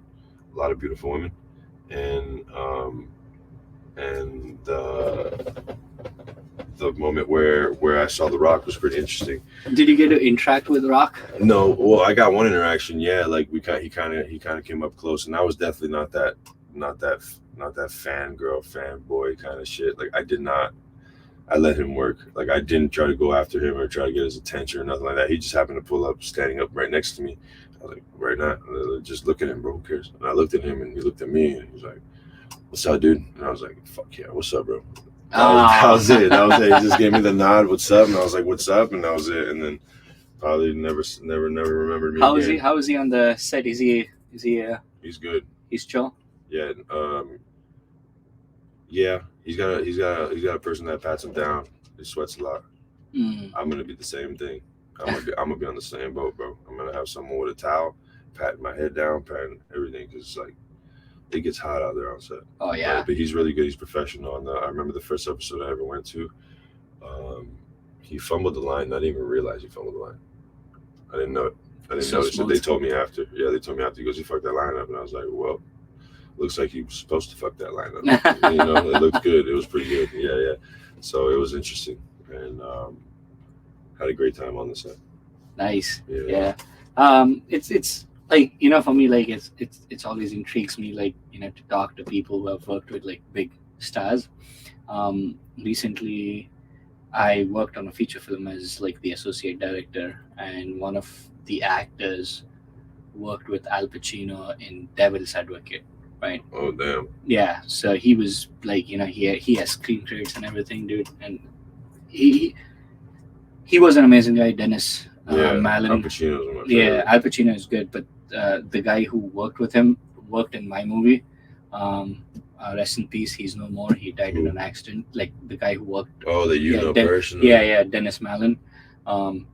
A lot of beautiful women, and and the moment where I saw The Rock was pretty interesting. Did you get to interact with Rock? No, well, I got one interaction. Yeah, like he kind of came up close, and I was definitely not that fangirl, fanboy kind of shit. Like I did not. I let him work. Like I didn't try to go after him or try to get his attention or nothing like that. He just happened to pull up, standing up right next to me. I was like, right now, just look at him, bro. Who cares? And I looked at him, and he looked at me, and he was like, "What's up, dude?" And I was like, "Fuck yeah, what's up, bro?" That was it. That was it. He just gave me the nod, "What's up?" And I was like, "What's up?" And that was it. And then probably never remembered me. How is again. he? How is he on the set? Is he? He's good. He's chill. Yeah. Yeah. He's got a person that pats him down. He sweats a lot. Mm. I'm gonna be the same thing. I'm gonna be on the same boat, bro. I'm gonna have someone with a towel, patting my head down, patting everything, because it's like it gets hot out there on set. Oh yeah. But he's really good. He's professional. And I remember the first episode I ever went to. He fumbled the line. Not even realize he fumbled the line. I didn't know it. I didn't So notice it. smooth. They told me after. Yeah, they told me after. He goes, "You fucked that line up," and I was like, "Well, looks like he was supposed to fuck that line up." You know, it looked good. It was pretty good. Yeah, yeah. So it was interesting, and had a great time on the set. Nice. Yeah. Yeah. It's like for me, like it's always intrigues me, like to talk to people who have worked with like big stars. Recently I worked on a feature film as like the associate director, and one of the actors worked with Al Pacino in Devil's Advocate, right? Oh damn. Yeah, so he was like, he has screen credits and everything, dude, and he he was an amazing guy, Dennis Yeah. Al Mallon. Pacino's one of my Yeah, favorites. Al Pacino is good, but the guy who worked with him worked in my movie. Rest in peace. He's no more. He died in Who? an accident. Like the guy who worked. Oh, that you Yeah, know Den- personally. Yeah, Dennis Mallon.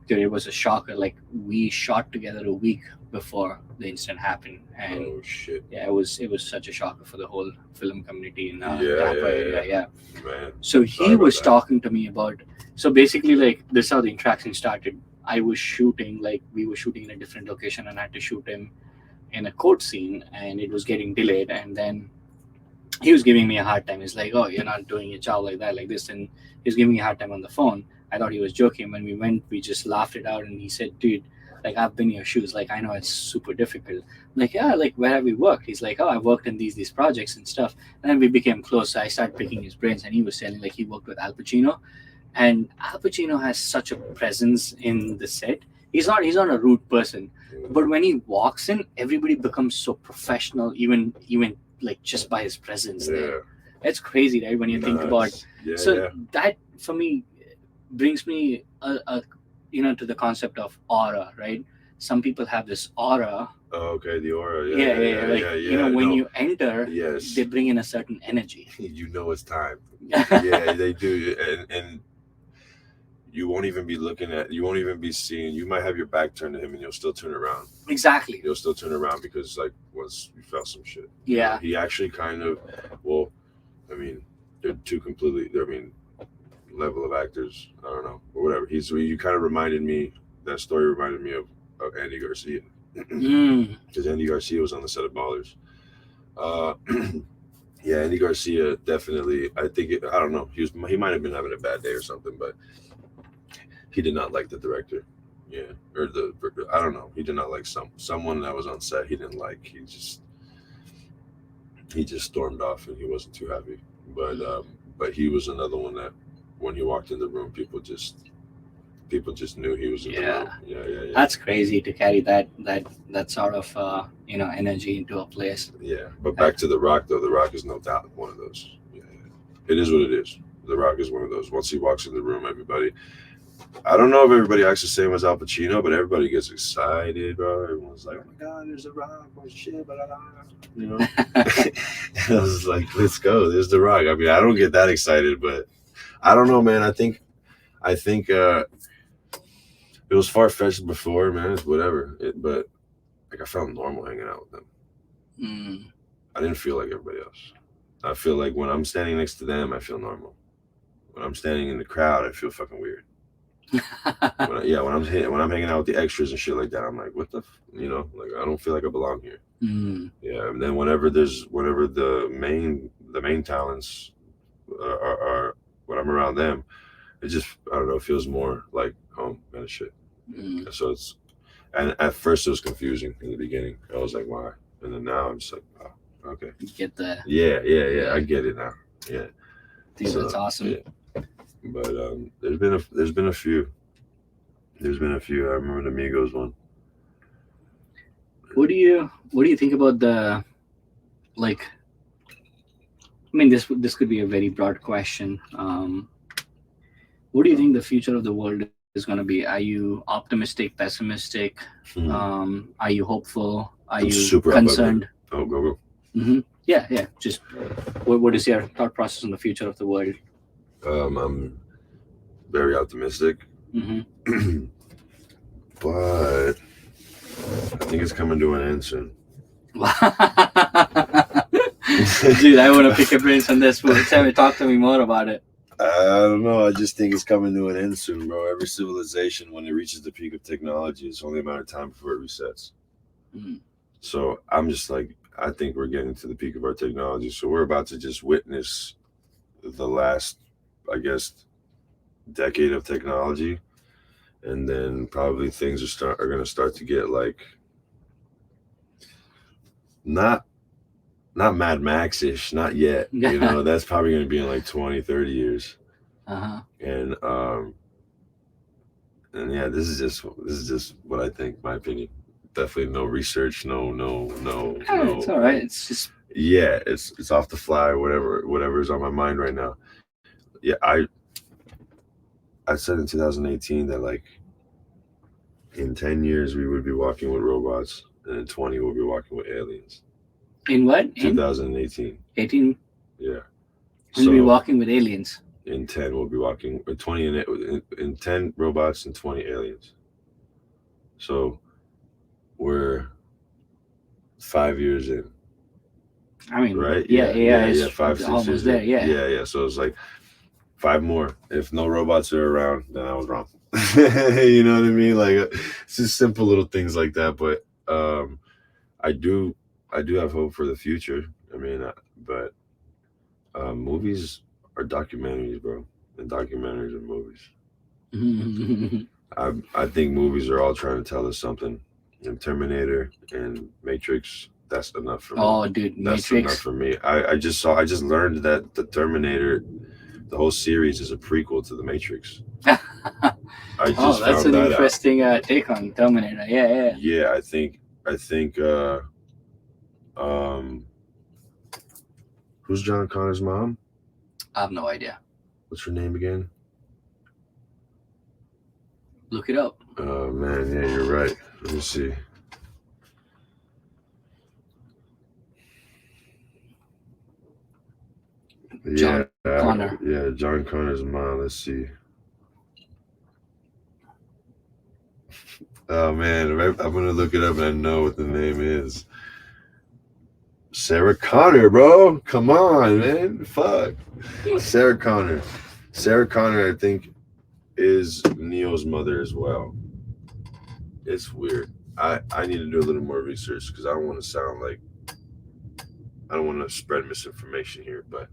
Dude, it was a shocker. Like we shot together a week before the incident happened, and Oh shit. yeah, it was such a shocker for the whole film community in Yeah, Tampa yeah, area. yeah. Yeah. Man. So Sorry he about was that. talking to me about. So basically, like this is how the interaction started. I was shooting, like we were shooting in a different location, and I had to shoot him in a court scene, and it was getting delayed. And then he was giving me a hard time. He's like, "Oh, you're not doing your job like that, like this," and he was giving me a hard time on the phone. I thought he was joking. When we went, we just laughed it out, and he said, "Dude, like I've been in your shoes. Like I know it's super difficult." I'm like, "Yeah, like where have you worked?" He's like, "Oh, I worked in these projects and stuff." And then we became close. So I started picking his brains, and he was telling like he worked with Al Pacino, and Al Pacino has such a presence in the set. He's not a rude person, but when he walks in, everybody becomes so professional, even like just by his presence there. It's crazy, right? When you think about Yeah, so yeah. that for me brings me to the concept of aura, right? some people have this aura. Oh, okay, the aura. Yeah, Yeah, yeah, yeah, yeah, yeah. Like, yeah, you know, yeah. when No, you enter, yes. they bring in a certain energy. You know it's time. Yeah, they do, and you won't even be looking at. You won't even be seeing. You might have your back turned to him, and you'll still turn around. Exactly. You'll still turn around because like once you felt some shit. Yeah. He actually kind of. Well, I mean, they're two completely. I mean, level of actors. I don't know, or whatever. You kind of reminded me. That story reminded me of Andy Garcia. Mm. Because Andy Garcia was on the set of Ballers. Uh, yeah, Andy Garcia definitely. I think I don't know. He might have been having a bad day or something, but he did not like the director. Yeah, or the I don't know. He did not like someone that was on set. He didn't like. He just stormed off and he wasn't too happy. But he was another one that when he walked in the room, people just knew he was in the Yeah. room. Yeah, yeah, yeah. That's crazy to carry that sort of energy into a place. Yeah, but back to The Rock though. The Rock is no doubt one of those. Yeah, yeah. It is what it is. The Rock is one of those. Once he walks in the room, everybody. I don't know if everybody acts the same as Al Pacino, but everybody gets excited, bro. Everyone's like, "Oh my God, there's The Rock, oh shit, blah, blah, blah." You know. And I was like, "Let's go, there's The Rock." I mean, I don't get that excited, but I don't know, man. I think it was far fetched before, man. It's whatever. But like, I felt normal hanging out with them. Mm. I didn't feel like everybody else. I feel like when I'm standing next to them, I feel normal. When I'm standing in the crowd, I feel fucking weird. When I'm hanging out with the extras and shit like that, I'm like, what the, like I don't feel like I belong here. Mm. Yeah, and then whenever the main talents are when I'm around them, it just I don't know, it feels more like home kind of shit. Mm. So and at first it was confusing in the beginning. I was like, why? And then now I'm just like, oh, okay. You get the Yeah. I get it now. Yeah. dude. So That's awesome. yeah. But there's been a few. There's been a few. I remember the Migos one. What do you think about the like? I mean, this could be a very broad question. What do you think the future of the world is going to be? Are you optimistic, pessimistic? Hmm. Are you hopeful? Are I'm you super concerned? Oh, go. Mm-hmm. Yeah, yeah. Just what is your thought process on the future of the world? I'm very optimistic, Mm-hmm. but I think it's coming to an end soon. Dude, I want to pick your brains on this. Tell me, talk to me more about it. I don't know. I just think it's coming to an end soon, bro. Every civilization, when it reaches the peak of technology, it's only a matter of time before it resets. Mm. So I'm just like, I think we're getting to the peak of our technology. So we're about to just witness the last, I guess, decade of technology, and then probably things are going to start to get like not Mad Max-ish, not yet. That's probably going to be in like 20, 30 years. Uh-huh. And yeah, this is just what I think, my opinion. Definitely no research, no. It's all right. It's just Yeah, it's off the fly, whatever is on my mind right now. Yeah, I said in 2018 that like in 10 years we would be walking with robots, and in 20 we'll be walking with aliens. in what? In 2018. 18, Yeah. we'll be walking with aliens. In 10 we'll be walking with 20 in 10 robots and 20 aliens. So we're 5 years in. I mean, Right? yeah, AI is 5, 6 almost years there. in. Yeah. Yeah. So it's like 5 more. If no robots are around, then I was wrong. You know what I mean? Like it's just simple little things like that. But I do have hope for the future. I mean, but movies are documentaries, bro, and documentaries are movies. I think movies are all trying to tell us something. And Terminator and Matrix, that's enough for me. Oh, dude, That's Matrix. enough for me. I just learned that the Terminator, the whole series is a prequel to the Matrix. I just that's found an that interesting take on Terminator. Yeah. Yeah, I think um who's John Connor's mom? I have no idea. What's her name again? Look it up. Oh man, yeah, you're right. Let me see. John Yeah, Connor. yeah, John Connor's mom. Let's see. Oh man, I'm gonna look it up and I know what the name is. Sarah Connor, bro. Come on, man. Fuck. Sarah Connor. Sarah Connor, I think, is Neo's mother as well. It's weird. I need to do a little more research because I don't want to sound like I don't want to spread misinformation here, but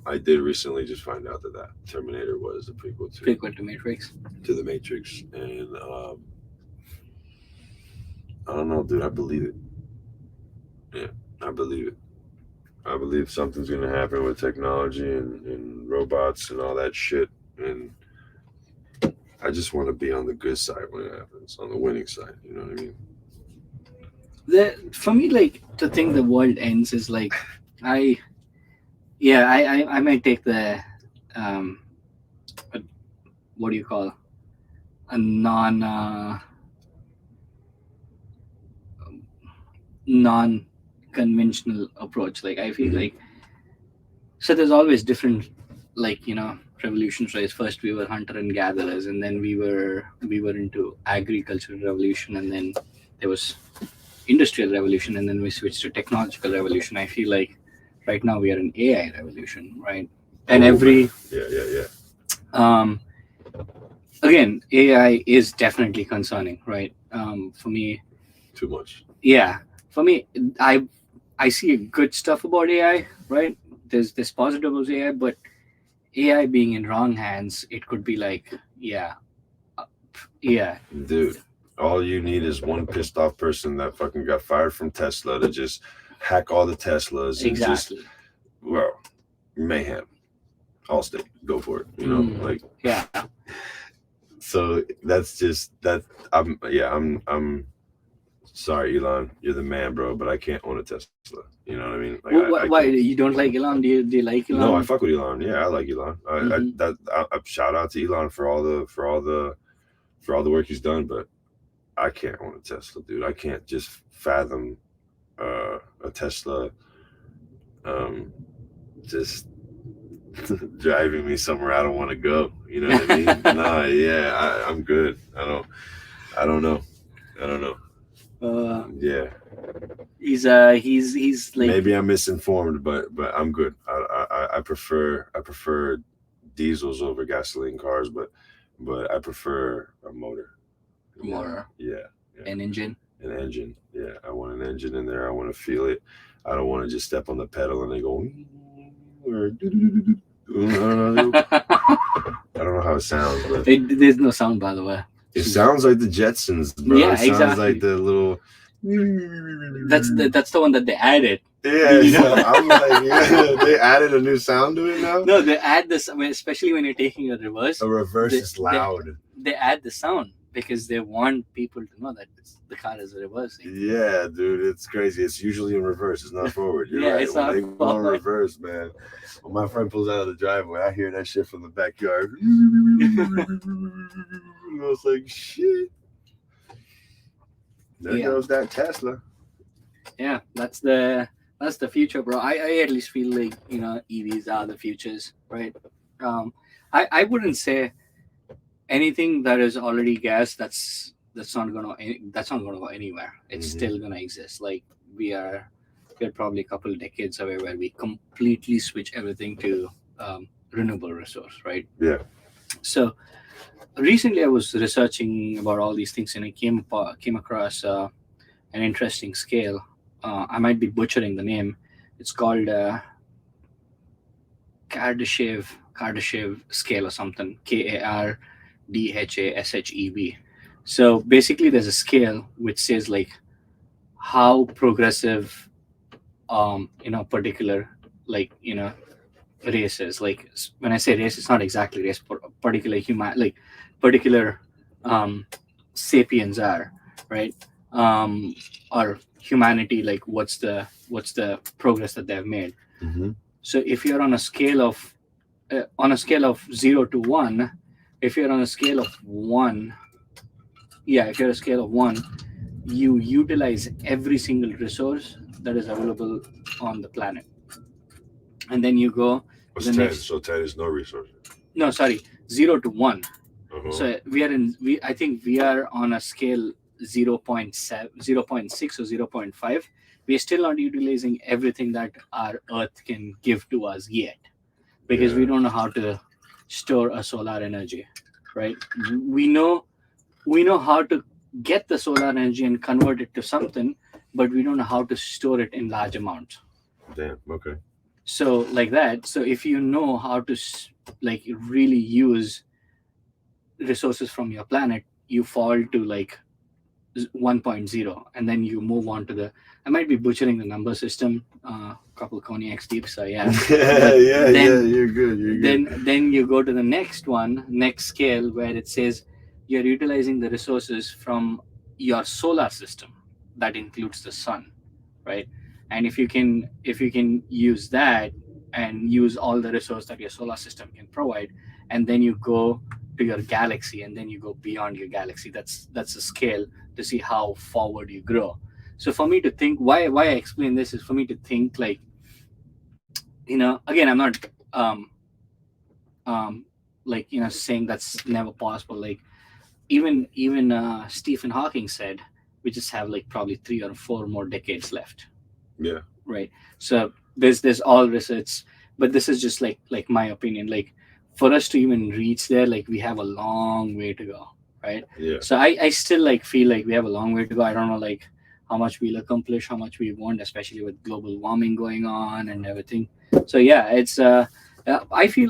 I did recently just find out that Terminator was a prequel Prequel to Matrix. to the Matrix, and I don't know, dude. I believe it. Yeah, I believe it. I believe something's gonna happen with technology and robots and all that shit, and I just want to be on the good side when it happens, on the winning side. You know what I mean? For me, like, to think the world ends is like, I yeah, I might take the um a, what do you call, a non conventional approach. Like, I feel Mm-hmm. like, so there's always different, like, revolutions, right? First we were hunter and gatherers, and then we were into agricultural revolution, and then there was industrial revolution, and then we switched to technological revolution. I feel like right now we are in AI revolution, right? And Oh man, every yeah, yeah, yeah. um again, AI is definitely concerning, right? For me, Too much. yeah, for me, I see good stuff about AI, right? There's positive about AI, but AI being in wrong hands, it could be like, yeah, uh, yeah, Dude, all you need is one pissed off person that fucking got fired from Tesla to just hack all the Teslas and just, exactly. well, mayhem. Allstate, go for it. Like, Yeah, so that's just that. I'm sorry, Elon, you're the man, bro, but I can't own a Tesla. You know what I mean? Like, I why can't. you don't like Elon? Do you like No, I Elon? fuck with Elon. Yeah, I like Elon. Hmm. I shout out to Elon for all the work he's done, but I can't own a Tesla, dude. I can't just fathom a Tesla um, just driving me somewhere I don't want to go. You know what I mean? Nah, yeah, I'm good. I don't know. I don't know. uh, Yeah, he's like, maybe I'm misinformed, but I'm good. I prefer diesels over gasoline cars, but I prefer a motor. more Yeah, yeah. an engine. An engine. Yeah, I want an engine in there. I want to feel it. I don't want to just step on the pedal and they go. Or, I don't know. I don't know how it sounds, but There's no sound, by the way. it sounds like the Jetsons, bro. It Yeah, sounds like exactly. the little. That's the one that they added. Yeah, You so know? I'm like, yeah, they added a new sound to it now. No, they add this. I mean, especially when you're taking a reverse, A reverse they is they, loud. they add the sound because they want people to know that the car is reversing. Yeah, dude, it's crazy. It's usually in reverse. It's not forward. You're Yeah, right. it's When not they go in forward. reverse, man. When my friend pulls out of the driveway, I hear that shit from the backyard. I was like, shit. There Yeah, goes that Tesla. yeah, that's the future, bro. I at least feel like, EVs are the futures, right? Um, I wouldn't say anything that is already gas, that's not gonna go anywhere. It's Mhm. still gonna exist. Like, we are we're probably a couple of decades away where we completely switch everything to renewable resource, right? Yeah. So recently I was researching about all these things, and I came across an interesting scale. I might be butchering the name. It's called Kardashev scale or something. Kardasheb. So basically, there's a scale which says like how progressive, particular, like, races. Like, when I say race, it's not exactly race, but particular human, like, particular um, sapiens are, right? Or humanity, like, what's the progress that they've made. Mm-hmm. So if you're on a scale of 0 to 1, if you're on a scale of one, yeah, if you're a scale of one, you utilize every single resource that is available on the planet, and then you go to What's the 10? next. So 10 is no resources. No, sorry, 0 to 1. Uh-huh. So we are in we I think we are on a scale 0.7, 0.6 or 0.5. We are still not utilizing everything that our earth can give to us yet, because we Yeah. don't know how to store a solar energy, right? We know we know how to get the solar energy and convert it to something, but we don't know how to store it in large amounts. Damn. Okay. So like that, so if you know how to like really use resources from your planet, you fall to like 1.0, and then you move on to the, I might be butchering the number system, couple cognacs deep, so yeah. Yeah, But yeah, yeah. then You're good. You're good. then you go to the next one, next scale, where it says you're utilizing the resources from your solar system. That includes the sun, right? And if you can use that and use all the resource that your solar system can provide, and then you go to your galaxy, and then you go beyond your galaxy, that's a scale to see how forward you grow. So for me to think, why I explain this is for me to think like, again, I'm not um um like, saying that's never possible. Like, even Stephen Hawking said we just have like probably 3 or 4 more decades left, Yeah. right? So there's all research, but this is just like my opinion. Like, for us to even reach there, like, we have a long way to go, right? Yeah. So I still like feel like we have a long way to go. I don't know like how much we'll accomplish, how much we want, especially with global warming going on and everything. So yeah, it's I feel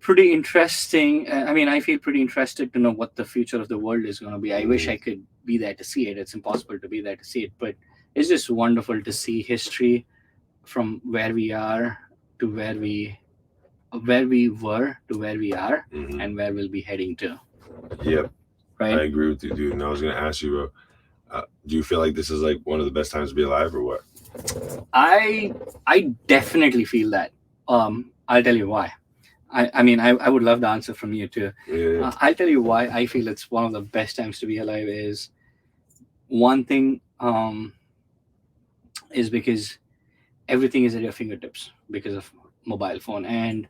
pretty interesting. I mean, I feel pretty interested to know what the future of the world is going to be. I wish Mm. I could be there to see it. It's impossible to be there to see it, but it's just wonderful to see history from where we are to where we were to where we are, Hmm. and where we'll be heading to, Yep. I right? agree with you, dude. And I was gonna ask you, do you feel like this is like one of the best times to be alive, or what? I definitely feel that. I'll tell you why. I would love the answer from you too. Yeah. I'll tell you why I feel it's one of the best times to be alive. Is one thing, is because everything is at your fingertips because of mobile phone. And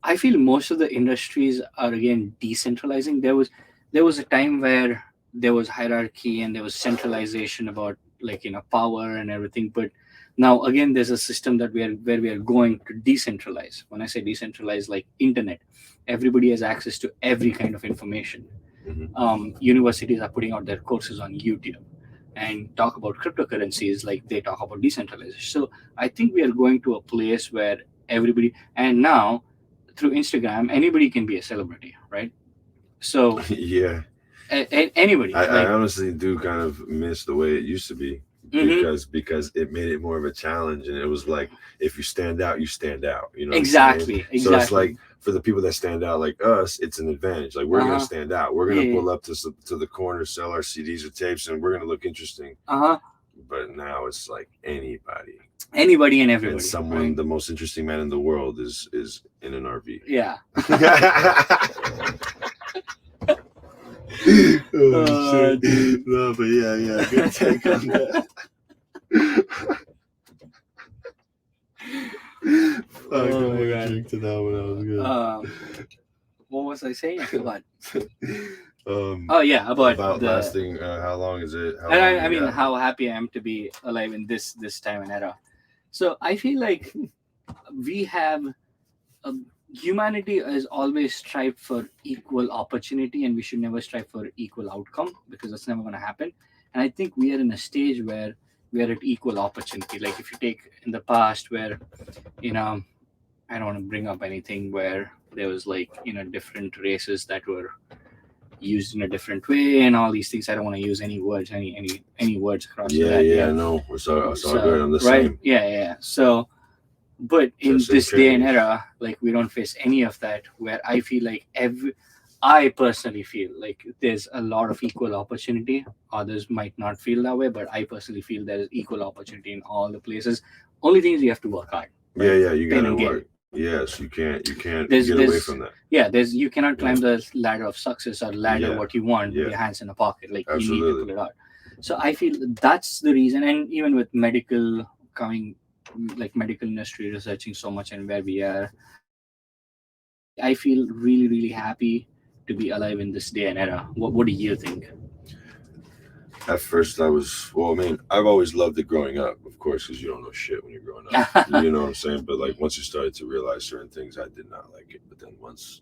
I feel most of the industries are again decentralizing. There was a time where there was hierarchy and there was centralization about, like, power and everything. But now again, there's a system that we are going to decentralize. When I say decentralize, like internet, everybody has access to every kind of information. Hmm. Universities are putting out their courses on YouTube and talk about cryptocurrencies, like they talk about decentralization. So I think we are going to a place where everybody, and now through Instagram, anybody can be a celebrity, right? So Yeah. anybody, I like, honestly do kind of miss the way it used to be, hmm, because it made it more of a challenge, and it was like, if you stand out, you stand out. You know what I'm saying? exactly, So it's exactly. like, for the people that stand out like us, it's an advantage. Like, we're gonna Uh huh. stand out. We're gonna Yeah. pull up to the corner, sell our CDs or tapes, and we're gonna look interesting. Uh huh. But now it's like anybody, Anybody and and everybody, someone, right? the most interesting man in the world, is in an RV. Yeah. Oh shit! Dude. No, but yeah, yeah, good take on that. Fuck, Oh I'm my gonna god. drink to that one. That was Um, what was I saying? I forgot. good. Oh yeah, about About the. lasting. How long is it? How And long I, do I we mean, got? how happy I am to be alive in this time and era. So I feel like we have humanity has always strived for equal opportunity, and we should never strive for equal outcome, because that's never going to happen. And I think we are in a stage where we are at equal opportunity. Like, if you take in the past, where, you know I don't want to bring up anything where there was, like, different races that were used in a different way and all these things. I don't want to use any words, any words across to Yeah, that. yeah, Yeah. no, it's all good. So I'm the right, same. yeah, yeah, yeah. So, but in Same this day and page. era, like, we don't face any of that, where I feel like I personally feel like there's a lot of equal opportunity. Others might not feel that way, but I personally feel there is equal opportunity in all the places. Only thing is, you have to work hard, Yeah, right? yeah, you Pain gotta and gain. work. Yes, you can't There's get away from that. yeah, there's you cannot Yeah, climb the ladder of success or ladder yeah, what you want with yeah, your hands in a pocket. Like you need to absolutely. pull it out. So I feel that's the reason. And even with medical coming, like medical industry researching so much and where we are, I feel really really happy to be alive in this day and era. What do you think? At first, I was, well, I mean, I've always loved it growing up, of course, because you don't know shit when you're growing up. You know what I'm saying? But like once you started to realize certain things, I did not like it. But then once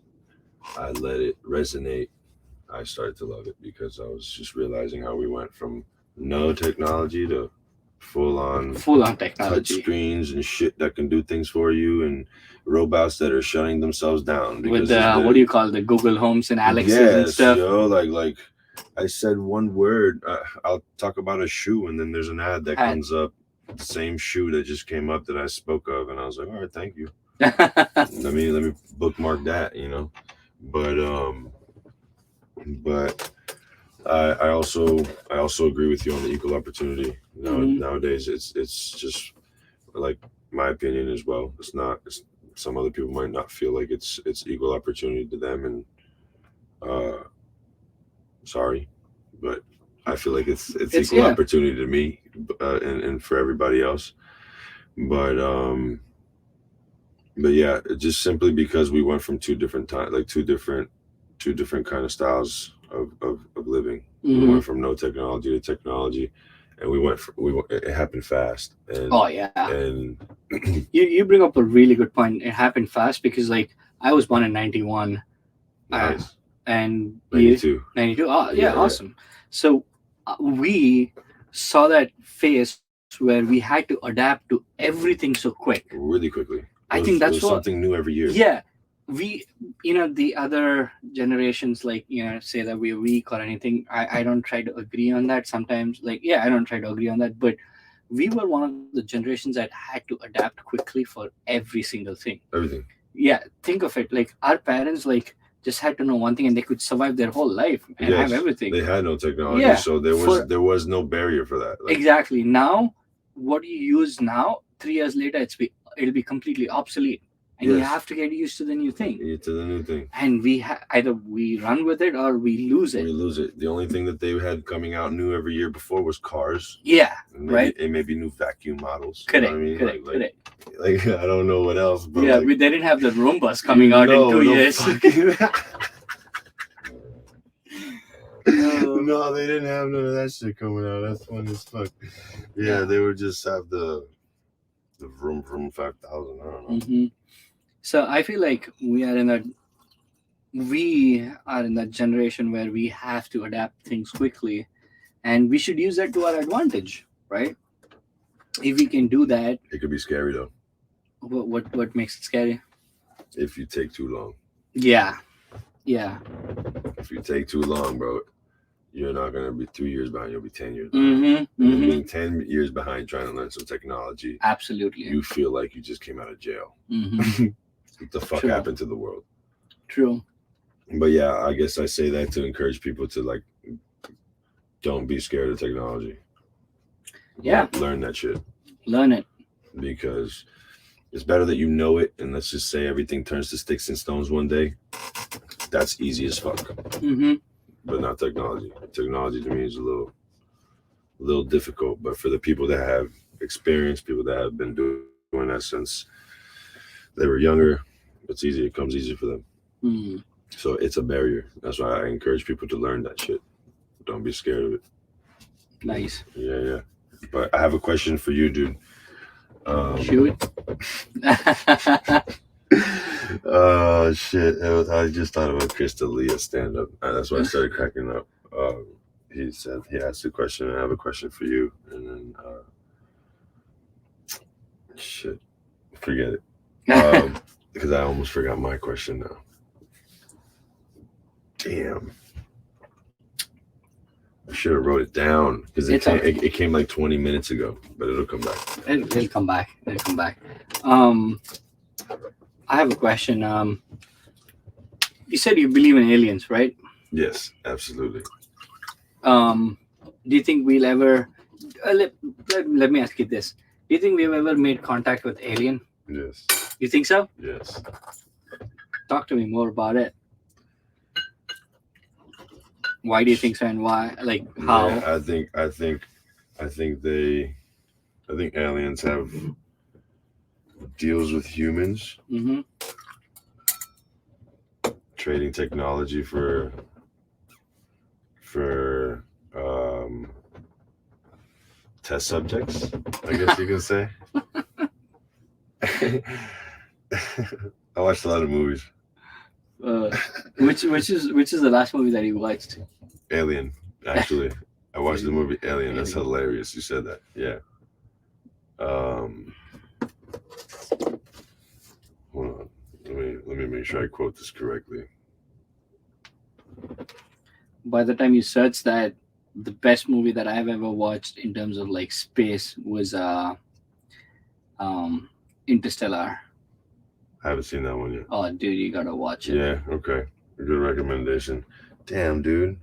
I let it resonate, I started to love it because I was just realizing how we went from no technology to full on Full on touch technology screens and shit that can do things for you, and robots that are shutting themselves down with because the of what do the you call the Google Homes and Alexas and yes, stuff. yo, like I said one word. I'll talk about a shoe, and then there's an ad that Had. comes up, same shoe that just came up that I spoke of, and I was like, all right, thank you. Let me bookmark that, you know. But but I also agree with you on the equal opportunity. Mhm. Nowadays, it's just like my opinion as well. It's not. Some other people might not feel like it's equal opportunity to them, and uh, sorry, but I feel like it's It's equal yeah. opportunity to me, and for everybody else. But but yeah, just simply because we went from two different times, like two different kind of styles of living. We Hmm. went from no technology to technology, and it happened fast, Oh yeah. and You bring up a really good point. It happened fast because like I was born in 91, uh, nice and you 92. 92. Oh yeah, Yeah, yeah, awesome. So we saw that phase where we had to adapt to everything so quick. really quickly. I think It that's was what. something new every year. Yeah, we, the other generations, like, say that we're weak or anything. I don't try to agree on that sometimes. Like, yeah, I don't try to agree on that, but we were one of the generations that had to adapt quickly for every single thing. Everything. Yeah, think of it, like our parents like just had to know one thing and they could survive their whole life and have Yes, everything. they had no technology, Yeah, so there was for there was no barrier for that. Like exactly. Now what you use now, 3 years later it'll be completely obsolete, and you yes, have to get used to the new thing. to the new thing. And either we run with it or we lose it. We lose it. The only thing that they had coming out new every year before was cars. Yeah, And right. maybe new vacuum models. You know what Correct, I mean? correct, correct. Like I don't know what else, but Yeah, like they didn't have the Roombas coming out in no, two no years. fucking Oh, no, they didn't have none of that shit coming out. That's funny as fuck. Yeah, yeah. they would just have the vroom 5,000. I don't know. Hmm. So I feel like we are in that generation where we have to adapt things quickly, and we should use that to our advantage, right? If we can do that, It could be scary though what makes it scary? if you take too long. Yeah, yeah. If you take too long, bro, you're not gonna be 3 years behind. You'll be 10 years behind. Mm-hmm, And then mm-hmm. being 10 years behind trying to learn some technology, Absolutely. you feel like you just came out of jail. Mm-hmm. What the fuck True. happened to the world? True. But yeah, I guess I say that to encourage people to like don't be scared of technology. Yeah. Learn that shit Learn it. because it's better that you know it, and let's just say everything turns to sticks and stones one day. That's easy as fuck. Mm-hmm. But not technology. Technology to me is a little difficult. But for the people that have experience, people that have been doing that since they were younger, it's easy. It comes easy for them. Mm. So it's a barrier. That's why I encourage people to learn that shit. Don't be scared of it. Nice. Yeah. But I have a question for you, dude. Shoot. Oh shit! I just thought about Crystal Leah stand up. That's why I started cracking up. He said he asked a question, and I have a question for you. And then shit, forget it. Because I almost forgot my question now. Damn. I should have wrote it down because it came like 20 minutes ago, but it'll come back. It'll come back. It'll come back. I have a question. You said you believe in aliens, right? Yes, absolutely. Do you think we'll ever? Let me ask you this: do you think we've ever made contact with alien? Yes. You think so? Yes. Talk to me more about it. Why do you think so, and why? Like Yeah, how? I think aliens have deals with humans, Mm-hmm. trading technology for um, test subjects, I guess you can say. I watched a lot of movies. Uh, which is the last movie that you watched? Alien, actually. I watched the Alien. movie Alien. That's Alien. hilarious. You said that. Yeah. Um, hold on. Let me make sure I quote this correctly. By the time you search that, the best movie that I've ever watched in terms of like space was um Interstellar. I haven't seen that one yet. Oh, dude, you gotta watch it. Yeah. Okay. Good recommendation. Damn, dude.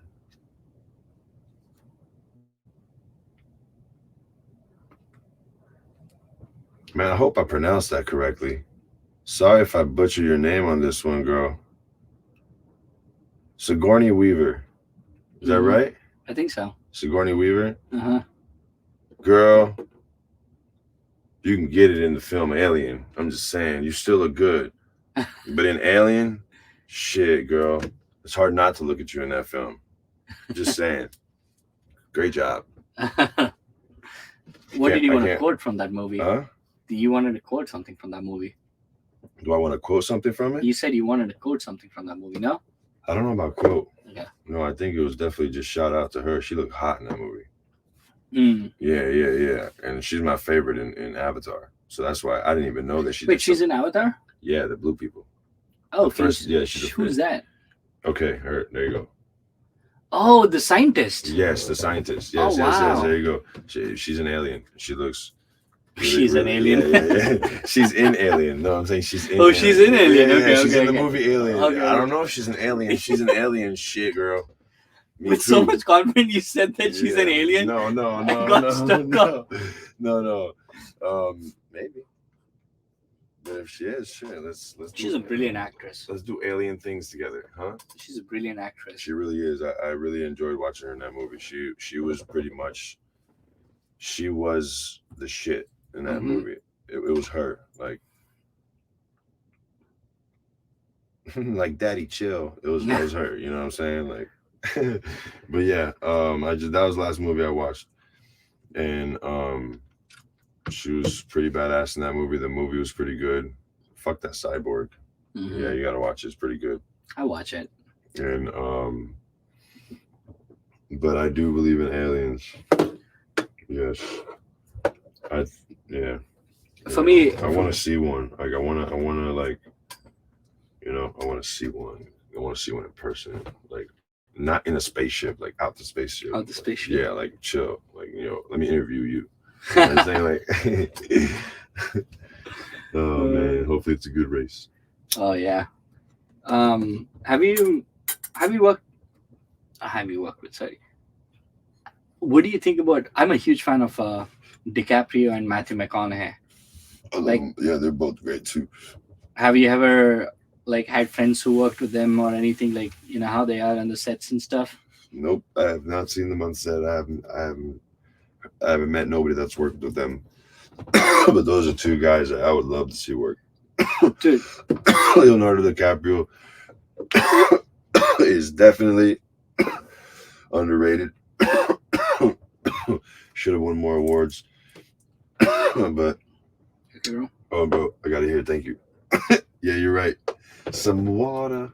Man, I hope I pronounced that correctly. Sorry if I butcher your name on this one, girl. Sigourney Weaver. Is that Hmm. right? I think so. Sigourney Weaver? Uh-huh. Girl, you can get it in the film Alien. I'm just saying, you still look good. But in Alien, shit, girl. It's hard not to look at you in that film. Just saying. Great job. What did you I want to can't. quote from that movie? Huh? You wanted to quote something from that movie. Do I want to quote something from it? You said you wanted to quote something from that movie, no? I don't know about quote. Okay. No, I think it was definitely just shout out to her. She looked hot in that movie. Mm. Yeah. And she's my favorite in Avatar. So that's why I didn't even know that she Wait, did she's something. in Avatar? Yeah, the blue people. Oh, The first, yeah, she's the who's first. that? Okay, her. There you go. Oh, the scientist. Yes, the scientist. Oh, Yes. wow. There you go. She's an alien. She looks. She's an alien. Yeah. She's in Alien. No, I'm saying she's in. Oh, Alien. she's in Alien. Yeah, Okay, she's okay, in the okay. movie Alien. Okay, I don't okay. know if she's an alien. She's an alien. Shit, girl. Me With too. so much confidence, you said that she's an Yeah. alien. No, I got stuck up. no. Maybe. But if she is, shit, let's She's do a brilliant actress. let's do alien things together, huh? She's a brilliant actress. She really is. I really enjoyed watching her in that movie. She was pretty much she was the shit in that Mhm. movie. It was her. Like Daddy Chill. It was her, you know what I'm saying? Like but yeah, that was the last movie I watched. And she was pretty badass in that movie. The movie was pretty good. Fuck that cyborg. Mhm. Yeah, you gotta watch it. It's pretty good. I watch it. And but I do believe in aliens. Yes. Yeah. For me, I want to see one. Like I want to like, I want to see one. I want to see one in person. Like not in a spaceship, like out the spaceship. out the spaceship. Yeah, like chill. Like let me interview you. You know what I'm saying? Like, oh man, hopefully it's a good race. Oh yeah. Have you worked? Have you worked with? Sorry. What do you think about? I'm a huge fan of DiCaprio and Matthew McConaughey. Like, yeah, they're both great too. have you ever like had friends who worked with them or anything? Like, you know how they are on the sets and stuff. Nope, I have not seen them on set. I haven't met nobody that's worked with them. But those are two guys that I would love to see work. Dude, Leonardo DiCaprio is definitely underrated. Should have won more awards. But oh, bro, I gotta hear. Thank you. Yeah, you're right. Some water.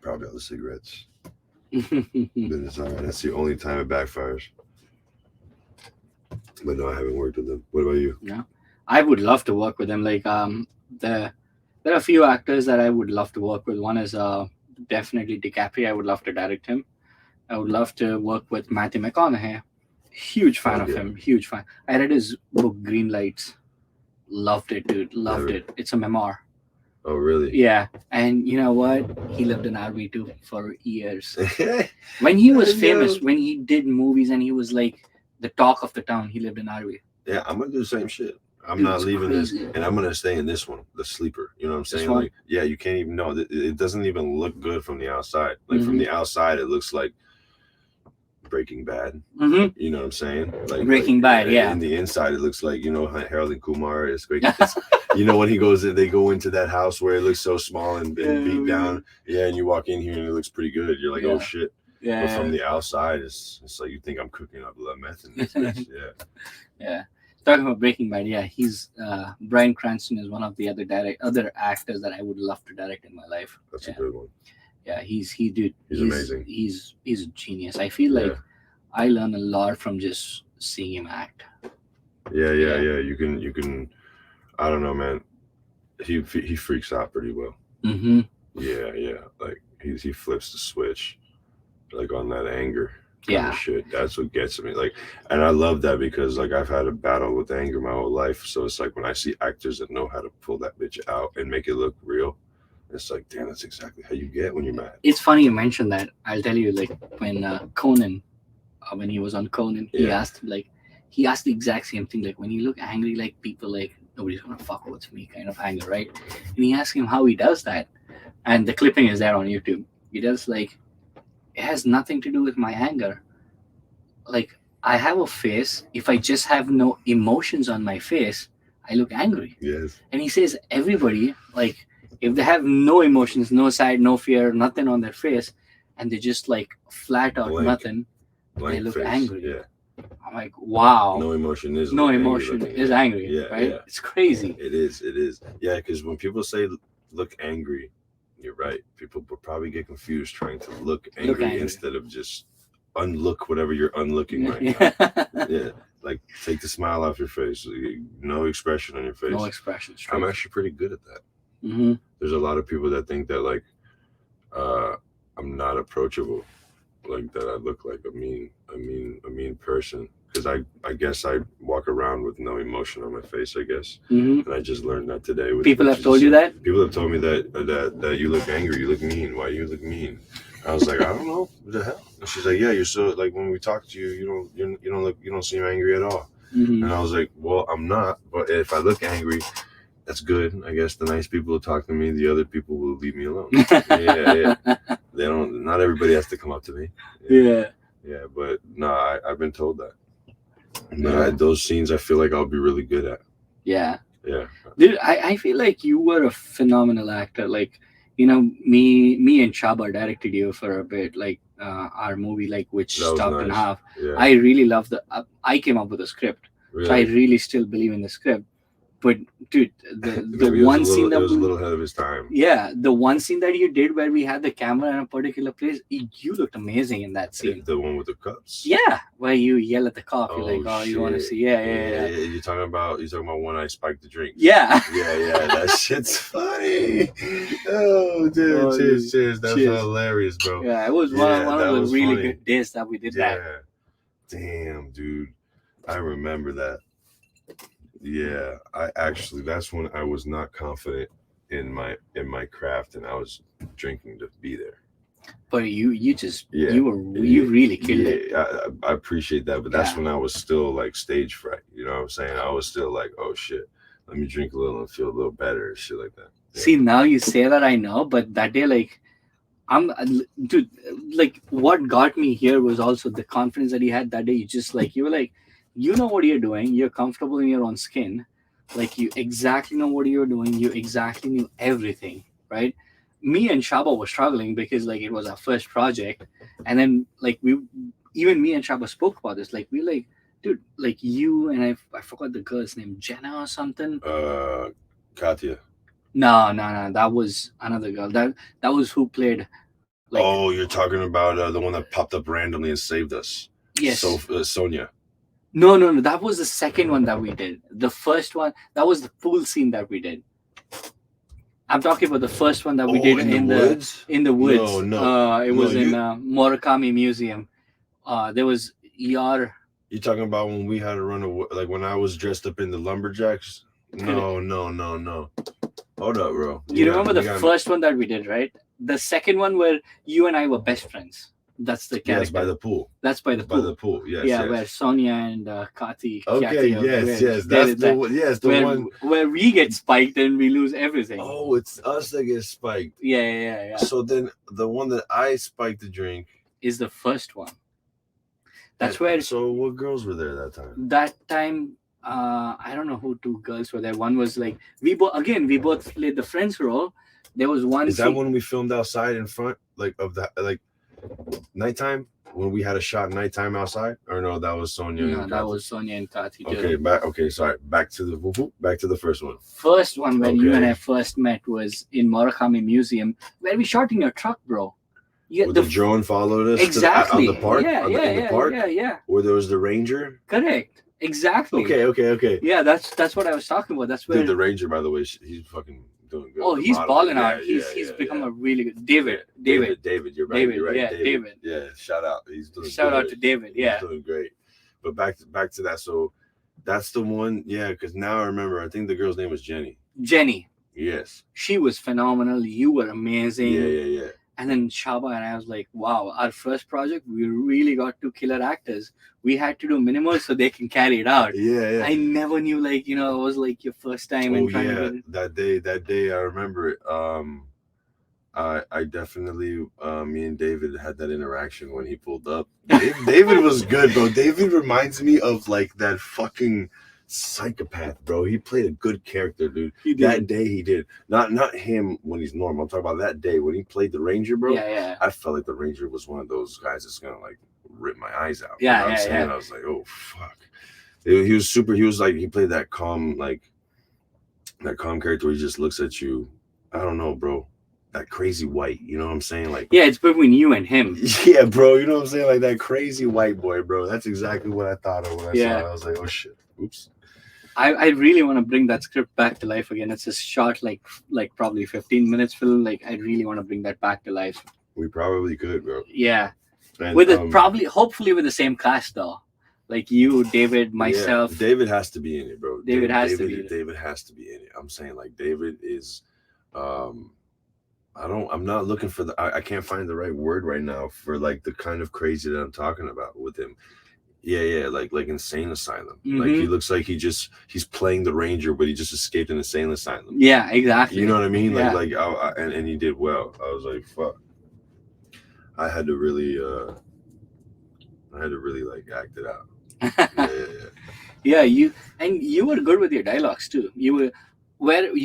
Probably all the cigarettes. But it's all right. That's the only time it backfires. But no, I haven't worked with them. What about you? Yeah, I would love to work with them. Like, there are a few actors that I would love to work with. One is definitely DiCaprio. I would love to direct him. I would love to work with Matthew McConaughey. Huge fan of him. Huge fan. I read his book Green Lights. Loved it, dude. Loved it. It's a memoir. Oh, really? Yeah, and you know what? He lived in RV too for years. When he was famous, Yo. when he did movies and he was like the talk of the town, he lived in RV. Yeah, I'm gonna do the same shit. I'm Dude, not it's leaving this, crazy. and I'm gonna stay in this one, the sleeper. You know what I'm This saying? one. Like, yeah, you can't even know. It doesn't even look good from the outside. Like from Mm-hmm. the outside, it looks like Breaking Bad. Mm-hmm. You know what I'm saying? Like Breaking Bad, yeah. in the inside, it looks like Harold and Kumar is great. It's, when he goes in, they go into that house where it looks so small and beat down. Yeah, and you walk in here and it looks pretty good. You're like, oh shit. Yeah. But from the outside, it's like you think I'm cooking up meth in this bitch. Yeah. Yeah. Talking about Breaking Bad, yeah, he's Bryan Cranston is one of the other actors that I would love to direct in my life. That's a good one. Yeah, he's amazing. He's a genius. I feel like I learn a lot from just seeing him act. Yeah. You can. I don't know, man. He freaks out pretty well. Mm-hmm. Yeah. Like he flips the switch, like on that anger. Yeah. Shit. That's what gets me. Like, and I love that because like I've had a battle with anger my whole life. So it's like when I see actors that know how to pull that bitch out and make it look real, it's like, damn, that's exactly how you get when you're mad. It's funny you mentioned that. I'll tell you, like when Conan, when he was on Conan, he asked the exact same thing. Like when you look angry, like people like nobody's gonna fuck with me, kind of anger, right? And he asked him how he does that, and the clipping is there on YouTube. He does like, it has nothing to do with my anger. Like I have a face. If I just have no emotions on my face, I look angry. Yes. And he says everybody, like if they have no emotions, no side, no fear, nothing on their face, and they just like flat out nothing, they look face. angry. Yeah. I'm like, wow. No emotion is angry. Yeah, right? Yeah. It's crazy. It is. Yeah, because when people say look angry, you're right. People will probably get confused trying to look angry instead of just unlook whatever you're unlooking right now. Yeah. Like take the smile off your face. No expression on your face. No expression. I'm actually pretty good at that. Mm-hmm. There's a lot of people that think that like I'm not approachable, like that I look like a mean person, because I guess I walk around with no emotion on my face, I guess. Mm-hmm. And I just learned that today. People have told you that? People have told me that you look angry, you look mean. Why do you look mean? I was like, I don't know, what the hell. And she's like, yeah, you're so like when we talk to you, you don't seem angry at all. Mm-hmm. And I was like, well, I'm not, but if I look angry, that's good. I guess the nice people will talk to me. The other people will leave me alone. Yeah. They don't. Not everybody has to come up to me. Yeah. But no, I've been told that. But those scenes, I feel like I'll be really good at. Yeah. Yeah. Dude, I feel like you were a phenomenal actor. Like, me and Chaba directed you for a bit. Like our movie, like which stopped in half. Yeah. I really love I came up with a script, so I really still believe in the script. But dude, the one scene that was a little ahead of his time. Yeah, the one scene that you did where we had the camera in a particular place, you looked amazing in that scene. The one with the cups. Yeah, where you yell at the cop. You're like, oh, you want to see? Yeah. You're talking about when I spiked the drink. Yeah. Yeah. That shit's funny. Oh, dude, cheers. That's hilarious, bro. Yeah, it was one of the really good days that we did that. Damn, dude, I remember that. Yeah, that's when I was not confident in my craft, and I was drinking to be there. But you really killed it. I appreciate that, but that's when I was still like stage fright. You know what I'm saying? I was still like, oh shit, let me drink a little and feel a little better and shit like that. Yeah. See, now you say that, I know, but that day, like, dude, like what got me here was also the confidence that you had that day. You were like, you know what you're doing. You're comfortable in your own skin. Like you exactly know what you're doing. You exactly knew everything, right? Me and Shaba were struggling because like it was our first project, and then like me and Shaba spoke about this. Like we like, dude, like you and I forgot the girl's name, Jenna or something. Katya. No, that was another girl. That was who played. Like, oh, you're talking about the one that popped up randomly and saved us. Yes. So Sonia. No. That was the second one that we did. The first one, that was the pool scene that we did. I'm talking about the first one that we did in the woods. In the woods. No. It was in Murakami Museum. There was You're talking about when we had to run away, like when I was dressed up in the lumberjacks? No. Hold up, bro. You remember the first one that we did, right? The second one where you and I were best friends. That's the character. Yes, by the pool. That's by the pool. By the pool. Yes. Yeah, yes. where Sonia and Kathy. Okay. Yes. That's the where, one where we get spiked and we lose everything. Oh, it's us that get spiked. Yeah. So then the one that I spiked the drink is the first one. That's where. So what girls were there that time? That time, I don't know who two girls were there. One was like we both played the friends role. There was one. Is that when we filmed outside in front, like of the like nighttime when we had a shot nighttime outside? Or no, that was Sonia. No, that was Sonia and Tati. Okay, sorry. Back to the first one. First one when you and I first met was in Murakami Museum, where we shot in your truck, bro. Yeah, the drone followed us exactly on the park. in the park. Where there was the ranger. Correct. Exactly. Okay. Yeah, that's what I was talking about. That's where the ranger, by the way, he's fucking doing good. Oh, he's balling out. He's become a really good David. You're right. You're right. Yeah, David. Yeah, shout out. He's doing. Shout out to David. Yeah, he's doing great. But back to that. So that's the one. Yeah, because now I remember. I think the girl's name was Jenny. Yes. She was phenomenal. You were amazing. Yeah. And then Shaba and I was like, wow, our first project, we really got two killer actors. We had to do minimal so they can carry it out. Yeah. I never knew, like, it was like your first time. That day, I remember it. I definitely, me and David had that interaction when he pulled up. David was good, bro. David reminds me of like that fucking psychopath, bro. He played a good character, dude. That day he did. Not him when he's normal. I'm talking about that day when he played the ranger, bro. Yeah. I felt like the ranger was one of those guys that's gonna like rip my eyes out. Yeah, you know what I'm saying? I was like, oh fuck. He was super. He was like, he played that calm character where he just looks at you. I don't know, bro. That crazy white, you know what I'm saying? Like, yeah, it's between you and him. Yeah, bro. You know what I'm saying? Like that crazy white boy, bro. That's exactly what I thought of when I saw it. I was like, oh shit. Oops. I really want to bring that script back to life again. It's a short, like probably 15 minutes film. Like, I really want to bring that back to life. We probably could, bro. Yeah. And, hopefully with the same cast though. Like you, David, myself. Yeah, David has to be in it, bro. David has to be in it. I'm saying like David is I'm not looking for I can't find the right word right now for like the kind of crazy that I'm talking about with him. Yeah, like insane asylum. Mm-hmm. Like he looks like he's playing the ranger, but he just escaped an insane asylum. Yeah, exactly. You know what I mean? Yeah. And he did well. I was like, fuck. I had to really like act it out. Yeah, you were good with your dialogues too. You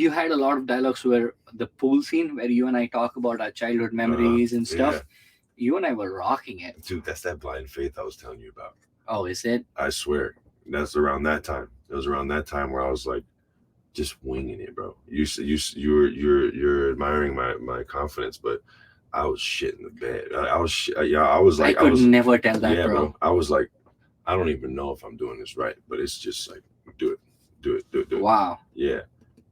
had a lot of dialogues where the pool scene where you and I talk about our childhood memories and stuff. Yeah. You and I were rocking it. Dude, that's that blind faith I was telling you about. Oh, is it? I swear. That's around that time. It was around that time where I was like just winging it, bro. You're admiring my confidence, but I was shit in the bed. I was like, I could never tell that, yeah, bro. I was like, I don't even know if I'm doing this right, but it's just like, do it. Wow. Yeah.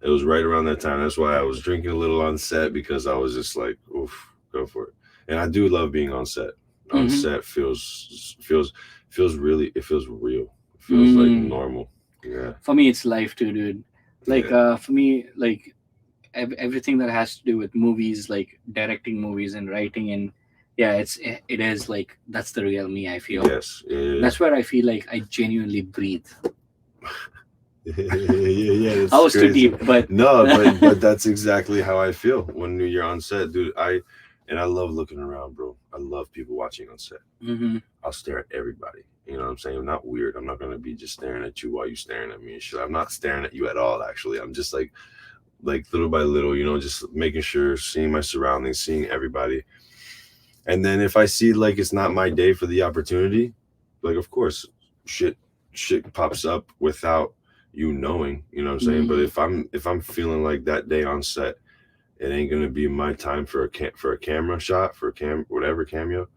It was right around that time. That's why I was drinking a little on set, because I was just like, oof, go for it. And I do love being on set. On set feels really, it feels real. It feels like normal. Yeah. For me, it's life too, dude. Like, for me, like everything that has to do with movies, like directing movies and writing, and it is like, that's the real me, I feel. Yes. Yeah. That's where I feel like I genuinely breathe. Yeah. I was too deep, but no, but that's exactly how I feel when you're on set, dude. I love looking around, bro. I love people watching on set. Mm-hmm. I'll stare at everybody. You know what I'm saying? I'm not weird. I'm not gonna be just staring at you while you're staring at me and shit. I'm not staring at you at all, actually. I'm just like little by little, just making sure, seeing my surroundings, seeing everybody. And then if I see like it's not my day for the opportunity, like of course shit pops up without you knowing, you know what I'm saying? But if I'm feeling like that day on set, it ain't gonna be my time for a camera shot, for whatever cameo.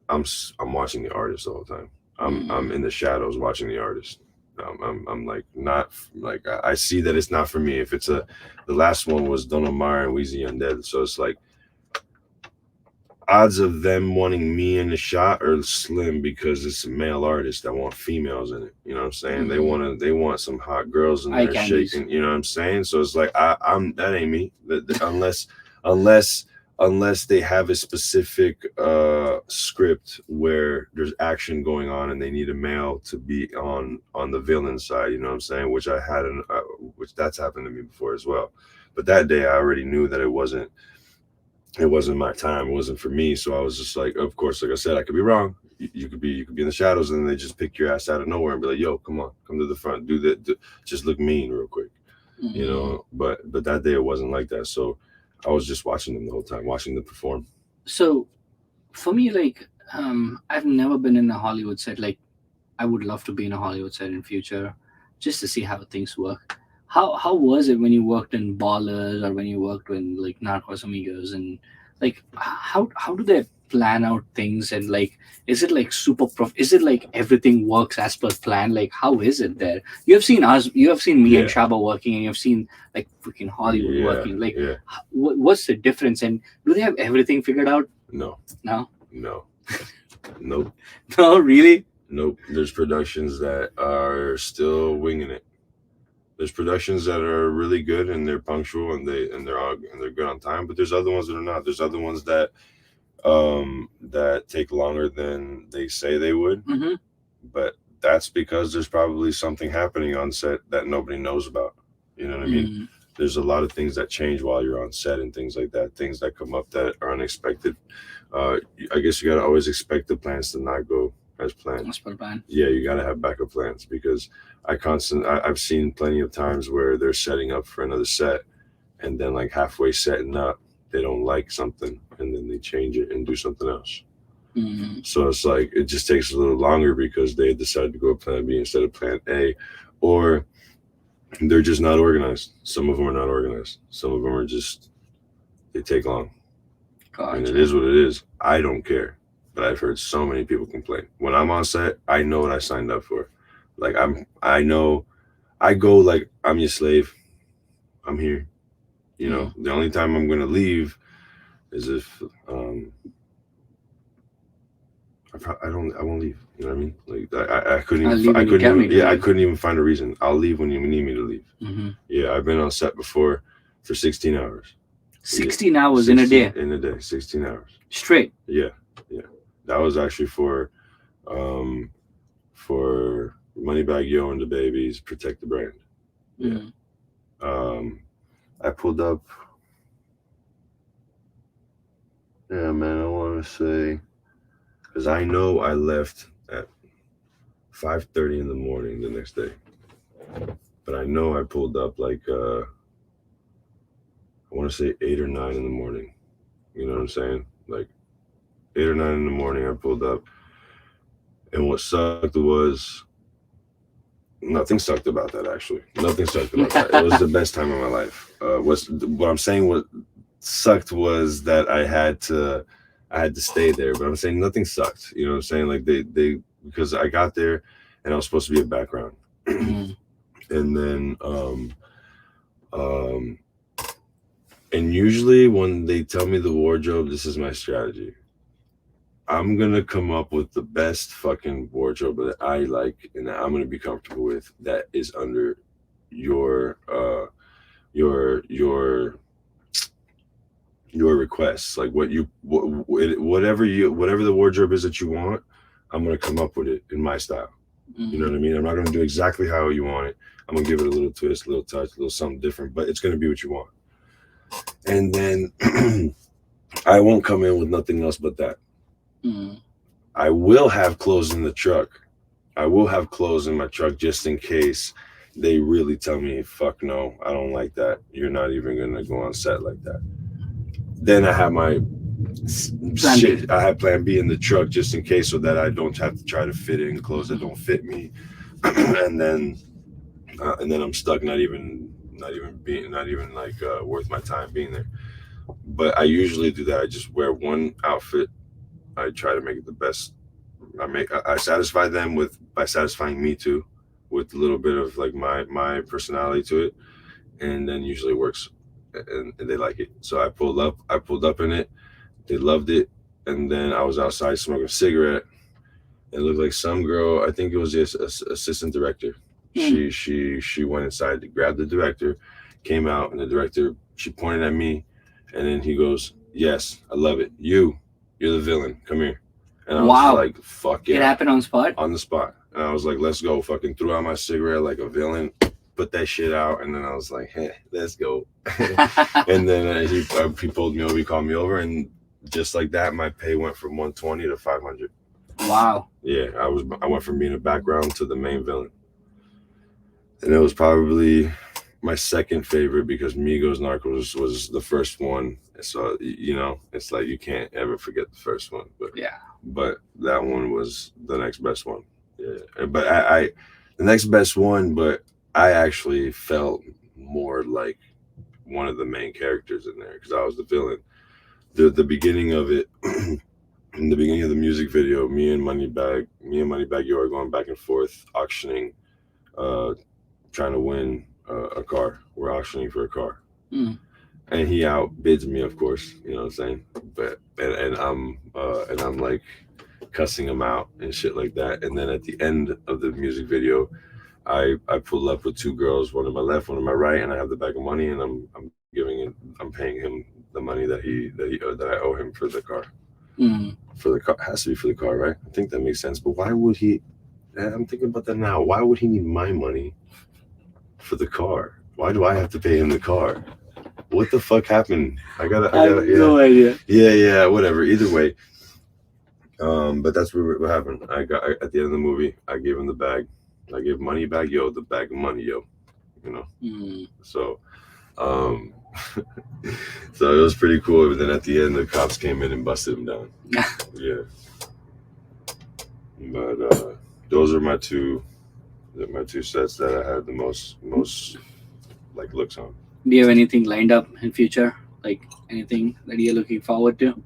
I'm watching the artist the whole time. I'm in the shadows watching the artist. I'm like, not like, I see that it's not for me. If it's the last one was Don Omar and Weezy Undead, so it's like odds of them wanting me in the shot are slim because it's a male artist that want females in it. You know what I'm saying? Mm. They want some hot girls in Eye there candies. shaking. You know what I'm saying? So it's like I'm that ain't me. Unless unless they have a specific script where there's action going on and they need a male to be on the villain side. You know what I'm saying? Which I had which that's happened to me before as well. But that day I already knew that it wasn't my time. It wasn't for me. So I was just like, of course, like I said, I could be wrong. You could be in the shadows, and then they just pick your ass out of nowhere and be like, "Yo, come on, come to the front, do that, just look mean real quick," you Mm. know. But that day it wasn't like that. So I was just watching them the whole time, watching them perform. So for me, like, I've never been in a Hollywood set. Like, I would love to be in a Hollywood set in future, just to see how things work. How was it when you worked in Ballers, or when you worked in like Narcos Amigos, and like how do they plan out things, and like is it like is it like everything works as per plan? Like, how is it there? You have seen us, you have seen me and Yeah, Shaba working, and you've seen like freaking Hollywood yeah, working. Like, yeah. what's the difference, and do they have everything figured out No, now? no, nope, No, really. nope. There's productions that are still winging it. There's productions that are really good and they're punctual and they're good on time, but there's other ones that are not. There's other ones that take longer than they say they would, Mm-hmm. but that's because there's probably something happening on set that nobody knows about. You know what I mean? Mm. There's a lot of things that change while you're on set and things like that, things that come up that are unexpected. uh I guess you got to always expect the plans to not go as planned. That's per plan. Yeah, you got to have backup plans because I've seen plenty of times where they're setting up for another set, and then like halfway setting up they don't like something and then they change it and do something else. Mm. So it's like it just takes a little longer because they decided to go plan B instead of plan A, or they're just not organized. Some of them are not organized. Some of them are just they take long, and it Gotcha. is what it is. I don't care, but I've heard so many people complain. When I'm on set, I know what I signed up for. Like I know I go like I'm your slave. I'm here. You know, Mm. the only time I'm gonna leave is if um I won't leave. You know what I mean? Like I couldn't I'll even leave I when you couldn't tell even me to yeah I leave. couldn't even find a reason. I'll leave when you need me to leave. Mm-hmm. Yeah, I've been on set before for 16 hours. Yeah, 16 hours in a 16 day in a day, 16 hours. straight. Yeah, yeah. That was actually um for Moneybag Yo and the Babies, Protect the Brand. Yeah. Mm. Um, I pulled up. Yeah, man. I want to say because I know I left at 5:30 in the morning the next day, but I know I pulled up like I want to say 8 or 9 in the morning. You know what I'm saying? Like 8 or 9 in the morning, I pulled up, and what sucked was nothing sucked about that. Actually, nothing sucked about that. It was the best time of my life. What I'm saying? What sucked was that I had to stay there, but I'm saying nothing sucked. You know what I'm saying? Like they because I got there and I was supposed to be a background, Mm. and then um and usually when they tell me the wardrobe, this is my strategy. I'm gonna come up with the best fucking wardrobe that I like and that I'm gonna be comfortable with. That is under your your your requests, like whatever the wardrobe is that you want. I'm gonna come up with it in my style. You know Mm. what I mean? I'm not gonna do exactly how you want it. I'm gonna give it a little twist, a little touch, a little something different, but it's gonna be what you want. And then I won't come in with nothing else but that. Mm. I will have clothes in the truck. I will have clothes in my truck just in case they really tell me, fuck no, I don't like that. You're not even gonna go on set like that. Then I have my Plan B. shit. I have plan B in the truck just in case, so that I don't have to try to fit in clothes that Mm. don't fit me, and then I'm stuck, not even like worth my time being there. But I usually do that. I just wear one outfit. I try to make it the best. I satisfy them with by satisfying me too, with a little bit of like my personality to it, and then usually it works, and they like it. So I pulled up in it. They loved it. and then I was outside smoking a cigarette. It looked like some girl. I think it was just assistant director. Hmm. She went inside to grab the director, came out, and the director, she pointed at me, and then he goes, "Yes, I love it. You're the villain. Come here." And I was Wow. like, "Fuck It yeah!" happened on spot. On the spot. And I was like, "Let's go!" Fucking threw out my cigarette like a villain, put that shit out, and then I was like, "Hey, let's go." And then he pulled me over. He called me over, and just like that, my pay went from 120 to 500. Wow. Yeah, I went from being a background to the main villain, and it was probably my second favorite because Migos Narcos was the first one. So it's like you can't ever forget the first one, Yeah. but that one was the next best one. Yeah, but I the next best one, but I actually felt more like one of the main characters in there because I was the villain. The beginning of it. In the beginning of the music video, me and Moneybag Yo are going back and forth auctioning, uh, trying to win a car. We're auctioning for a car, Mm. and he outbids me, of course. You know what I'm saying? But and I'm like cussing him out and shit like that. And then at the end of the music video, I pull up with two girls, one on my left, one on my right, and I have the bag of money, and I'm paying him the money that I owe him for the car. Mm. For the car, has to be for the car, right? I think that makes sense. But why would he? I'm thinking about that now. Why would he need my money for the car? Why do I have to pay him the car? What the fuck happened? I have no idea. Yeah, whatever. Either way, but that's what happened. At the end of the movie, I gave him the bag. I gave Moneybag Yo the bag of money, yo. You know, Mm. so um, so it was pretty cool. But then at the end, the cops came in and busted him down. Yeah. But those are my two sets that I had the most like looks on. Do you have anything lined up in future? Like anything that you're looking forward to?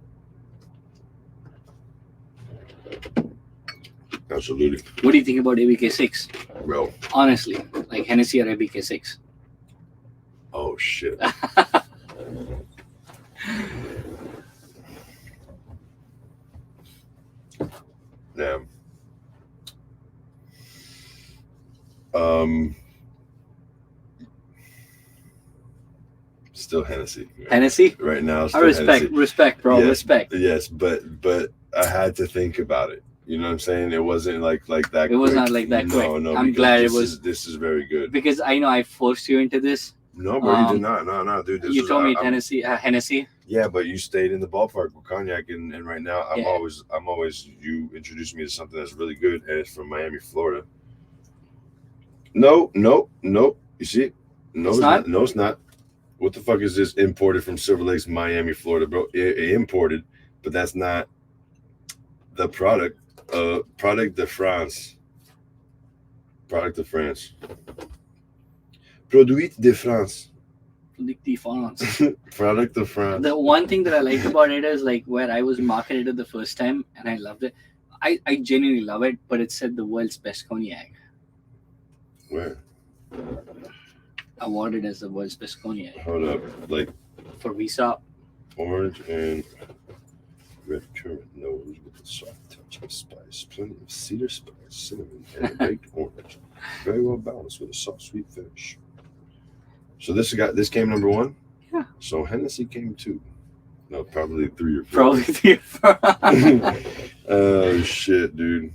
Absolutely, What do you think about ABK6? bro. Honestly, like Hennessy or ABK6? Oh shit. Damn. Um, Still Hennessy. Hennessy? Right now, I still respect, Hennessy. respect, bro, Yes, respect. yes, but I had to think about it. You know what I'm saying? It wasn't like that. It was quick. not like that quick. No, I'm because glad it was this is very good. because I know I forced you into this. No, bro, you did not. No, dude. This You was told me I'm, Hennessy, Hennessy. Yeah, but you stayed in the ballpark with cognac, and right now Yeah. I'm always you introduced me to something that's really good, and it's from Miami, Florida. No. You see, no, It's it's not? not. No, it's not. What the fuck is this imported from Silver Lakes, Miami, Florida, bro? Imported, but that's not the product. Product de France. Product de France. Produit de France. The fonts. Product de France. The one thing that I liked about it is like where I was marketed it the first time and I loved it. I genuinely love it, but it said the world's best cognac. Where? Awarded as the world's best cognac. Hold up. Like For Visa. orange and red currant nose with a soft touch of spice, plenty of cedar spice, cinnamon, and a baked orange. Very well balanced with a soft, sweet finish. So this came number one. Yeah. So Hennessy came two. No, probably three or four. Probably 3 or 4. Oh shit, dude.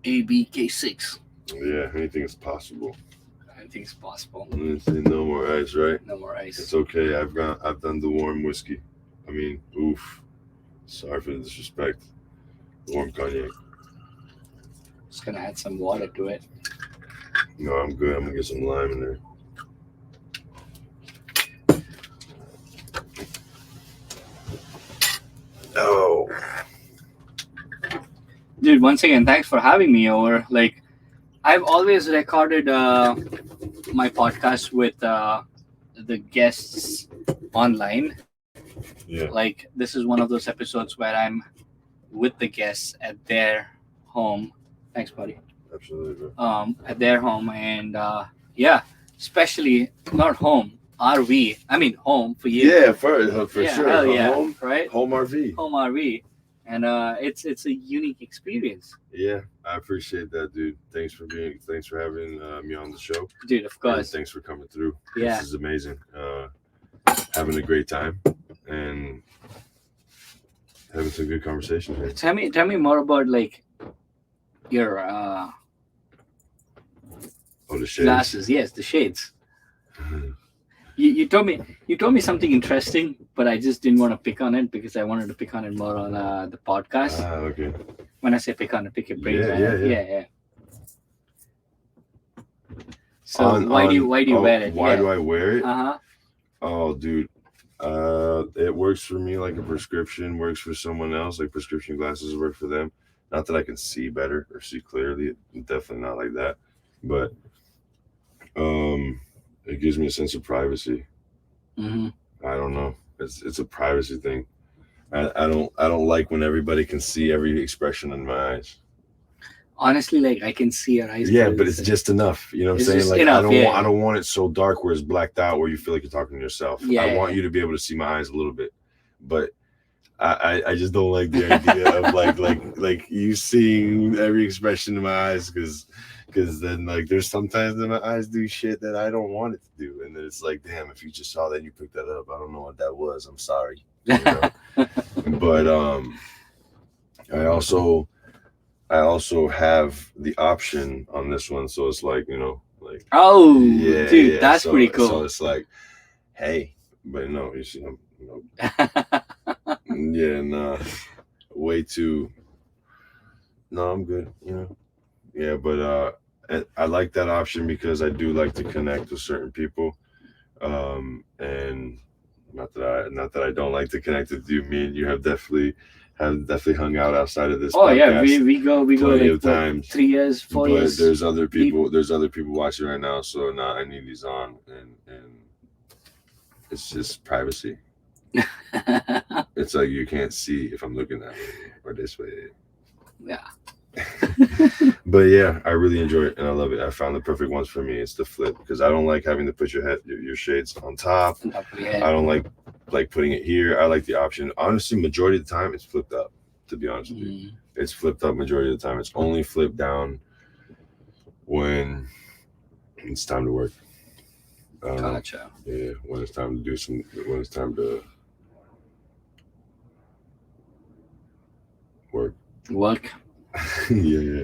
ABK6. Yeah, anything is possible. I think it's possible. No more ice, right? No more ice. It's okay. I've done the warm whiskey. I mean, oof. Sorry for the disrespect. Warm cognac. Just gonna add some water to it. No, I'm good. I'm gonna get some lime in there. Oh, Dude, once again, thanks for having me over. Like, I've always recorded my podcast with the guests online. yeah. Like, this is one of those episodes where I'm with the guests at their home. Thanks, buddy. Absolutely, bro. At their home, and yeah, especially not home. RV. I mean, home for you. Yeah, for Yeah, sure. hell yeah, Home, right? home RV. Home RV, and it's a unique experience, Yeah, I appreciate that, dude. Thanks for having me on the show, dude. Of and course. thanks for coming through. Yeah. This is amazing. Having a great time and having some good conversation here. Tell me more about like your Oh, the shades. glasses. Yes, the shades. You told me something interesting, but I just didn't want to pick on it because I wanted to pick on it more on the podcast. Okay. When I say pick on it, pick your brains. Yeah, Right? yeah. Yeah. So why do you wear it? Why do I wear it? Uh huh. Oh, dude. It works for me like a prescription works for someone else. Like prescription glasses work for them. Not that I can see better or see clearly. Definitely not like that. But it gives me a sense of privacy. Mm-hmm. I don't know. It's a privacy thing. I don't like when everybody can see every expression in my eyes. Honestly, like I can see your eyes. Yeah, but it's just enough. You know what I'm saying? Like enough, I don't want it so dark where it's blacked out where you feel like you're talking to yourself. Yeah, I want you to be able to see my eyes a little bit. But I just don't like the idea of like you seeing every expression in my eyes because then like there's sometimes that my eyes do shit that I don't want it to do. And then it's like, damn, if you just saw that and you picked that up, I don't know what that was. I'm sorry. You know? But I also have the option on this one, so it's like, you know, like dude, that's pretty cool. So it's like, hey, but no, you see, way too. No, I'm good, you know. Yeah, but I like that option because I do like to connect with certain people, and not that I don't like to connect with you. Me and you have definitely hung out outside of this. Oh podcast yeah, we go plenty like of times. 3 years, 4 years. But there's other people watching right now, so now I need these on, and it's just privacy. It's like you can't see if I'm looking that way or this way. Yeah. But yeah, I really enjoy it and I love it. I found the perfect ones for me. It's the flip because I don't like having to put your shades on top. I don't like putting it here. I like the option. Honestly, majority of the time it's flipped up. To be honest with you, it's flipped up majority of the time. It's only flipped down when it's time to work. Gotcha. Yeah, when it's time to do some. When it's time to work. Yeah.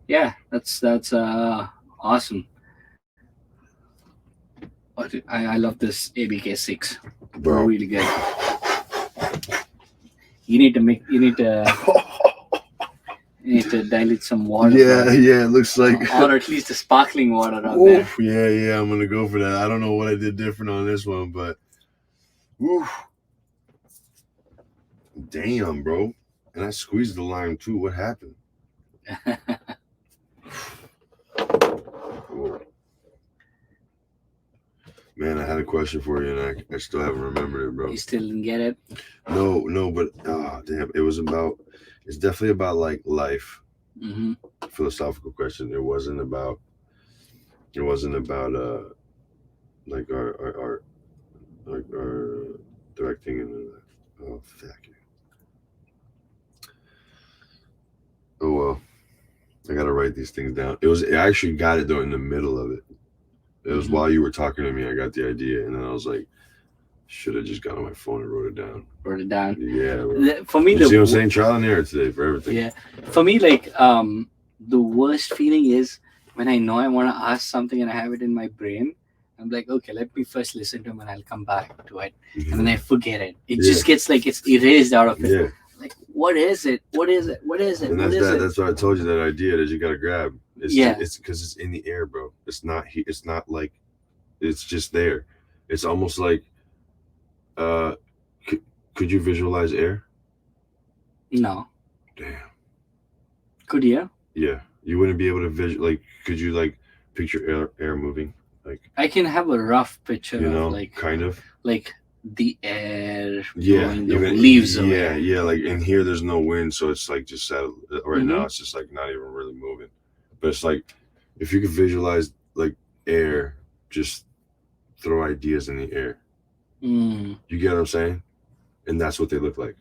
Yeah, that's awesome. I love this ABK6. Bro, really good. You need to dilute some water. Yeah, it looks like, or at least a sparkling water out there. Yeah, I'm gonna go for that. I don't know what I did different on this one, but damn, bro. And I squeezed the lime too. What happened? Man, I had a question for you, and I still haven't remembered it, bro. You still didn't get it? No, but damn, it's definitely about like life. Mm-hmm. Philosophical question. It wasn't about like our directing and oh fuck. Oh well, I gotta write these things down. I actually got it though in the middle of it. It was while you were talking to me, I got the idea, and then I was like, should have just got on my phone and wrote it down. Yeah. Bro. For me, you see what I'm saying? Trial and error today for everything. Yeah. For me, like the worst feeling is when I know I want to ask something and I have it in my brain. I'm like, okay, let me first listen to him and I'll come back to it, and then I forget it. It just gets like it's erased out of it. Yeah. Like, what is it? What is it? What is it? And that's why I told you that idea that you gotta grab. It's because it's in the air, bro. It's not like it's just there. It's almost like could you visualize air? No. Damn. Could you? Yeah. You wouldn't be able to could you like picture air moving? Like I can have a rough picture of like kind of like the air blowing the leaves away. Yeah, like in here there's no wind, so it's like just right now it's just like not even really moving. But it's like if you could visualize like air just throw ideas in the air. Mm. You get what I'm saying? And that's what they look like.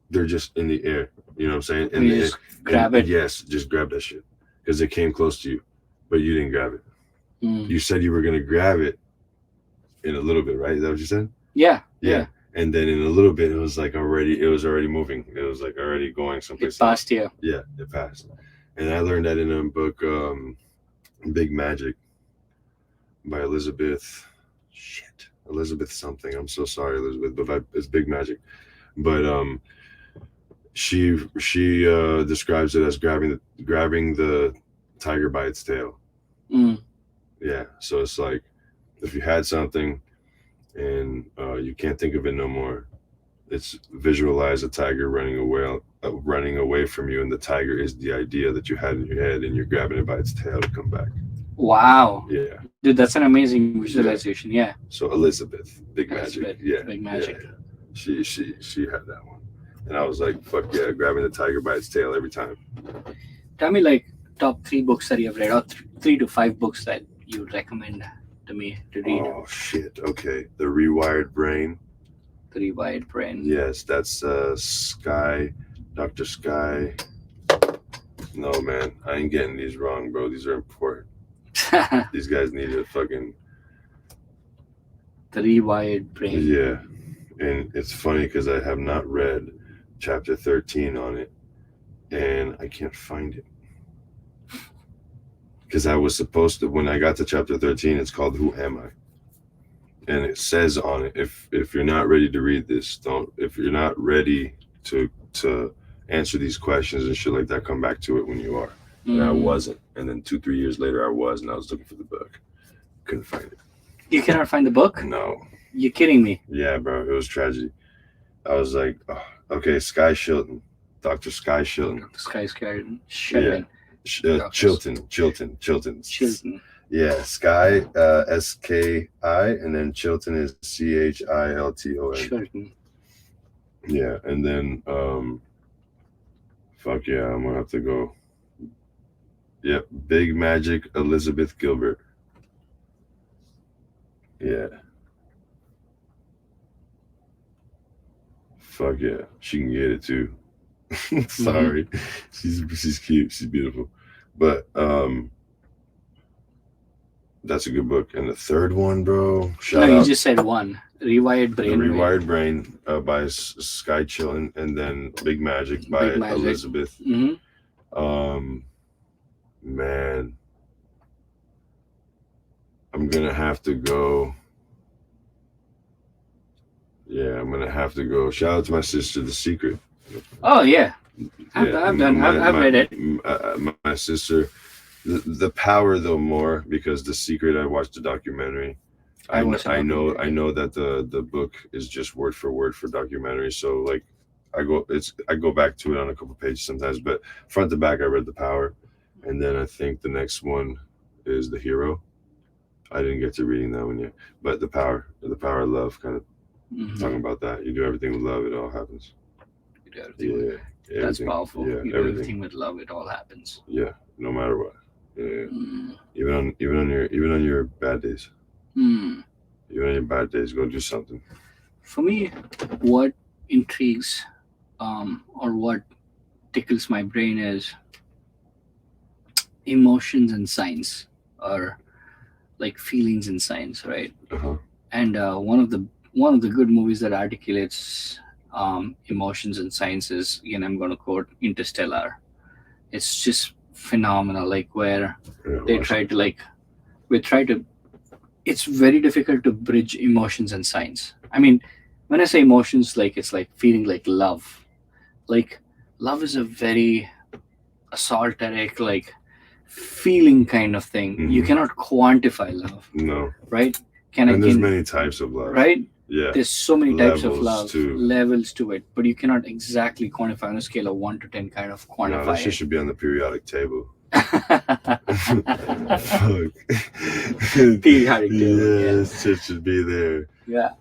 They're just in the air. You know what I'm saying? And you just grab it. Yes, just grab that shit because it came close to you, but you didn't grab it. Mm. You said you were gonna grab it in a little bit, right? Is that what you said? Yeah. And then in a little bit, it was already moving. It was like already going someplace It passed here. Yeah, it passed. And I learned that in a book, Big Magic by Elizabeth something. I'm so sorry, Elizabeth, but it's Big Magic. But she describes it as grabbing the tiger by its tail. Mm. Yeah, so it's like if you had something and you can't think of it no more, it's visualize a tiger running away from you, and the tiger is the idea that you had in your head, and you're grabbing it by its tail to come back. Wow. Yeah, Dude, that's an amazing visualization. Yeah. so Elizabeth, Big Magic. Elizabeth, Yeah, Big Magic. Yeah. She had that one, and I was like, fuck yeah, grabbing the tiger by its tail every time. Tell me, like, top 3 books that you've read, or 3 to 5 books that you would recommend to me to read. Oh shit. Okay, The Rewired Brain. The Rewired Brain. Yes, that's Dr. Sky. No, man, I ain't getting these wrong, bro. These are important. These guys need to fucking. The Rewired Brain. Yeah, and it's funny because I have not read chapter 13 on it, and I can't find it. Because I was supposed to, when I got to chapter 13, it's called Who Am I? And it says on it, if you're not ready to read this, if you're not ready to answer these questions and shit like that, come back to it when you are. And I wasn't. And then 2-3 years later I was, and I was looking for the book. Couldn't find it. You cannot find the book? No. You're kidding me. Yeah, bro. It was tragedy. I was like, oh, okay, Sky Shilton. Dr. Sky Shilton. Sky Shilton. Shilton. Chilton. Yeah, Sky, S-K-I, and then Chilton is C-H-I-L-T-O-N. Chilton. Yeah, and then, fuck yeah, I'm gonna have to go. Yep, Big Magic, Elizabeth Gilbert. Yeah. Fuck yeah, she can get it too. Sorry, she's cute, she's beautiful, but that's a good book. And the third one, bro. You just said one. Rewired Brain. The Rewired Brain by Sky Chilton, and then Big Magic by Elizabeth. Mm-hmm. Man, I'm gonna have to go. Yeah, I'm gonna have to go. Shout out to my sister, The Secret. Oh yeah, I've read it. My sister, the Power though more, because The Secret I watched the documentary. I know that the book is just word for word for documentary. So like, I go back to it on a couple pages sometimes, but front to back I read The Power, and then I think the next one is The Hero. I didn't get to reading that one yet, but the power of love, kind of talking about that. You do everything with love, it all happens. That's powerful. Yeah, you do everything with love, it all happens. Yeah, no matter what. Yeah. Even on your bad days. Even on your bad days, go do something. For me, what intrigues, or what tickles my brain is emotions and science, or like feelings and science, right? And one of the good movies that articulates emotions and science is, again, I'm going to quote Interstellar. It's just phenomenal, like where they try to it's very difficult to bridge emotions and science. I mean, when I say emotions, like it's like feeling like love. Like love is a very esoteric, like feeling kind of thing. You cannot quantify love. No. Right? There's many types of love. Right? Yeah. There's so many types of love, levels to it, but you cannot exactly quantify on a scale of 1 to 10, kind of quantify. No, that shit should be on the periodic table. Periodic table. Yes, it should be there. Yeah.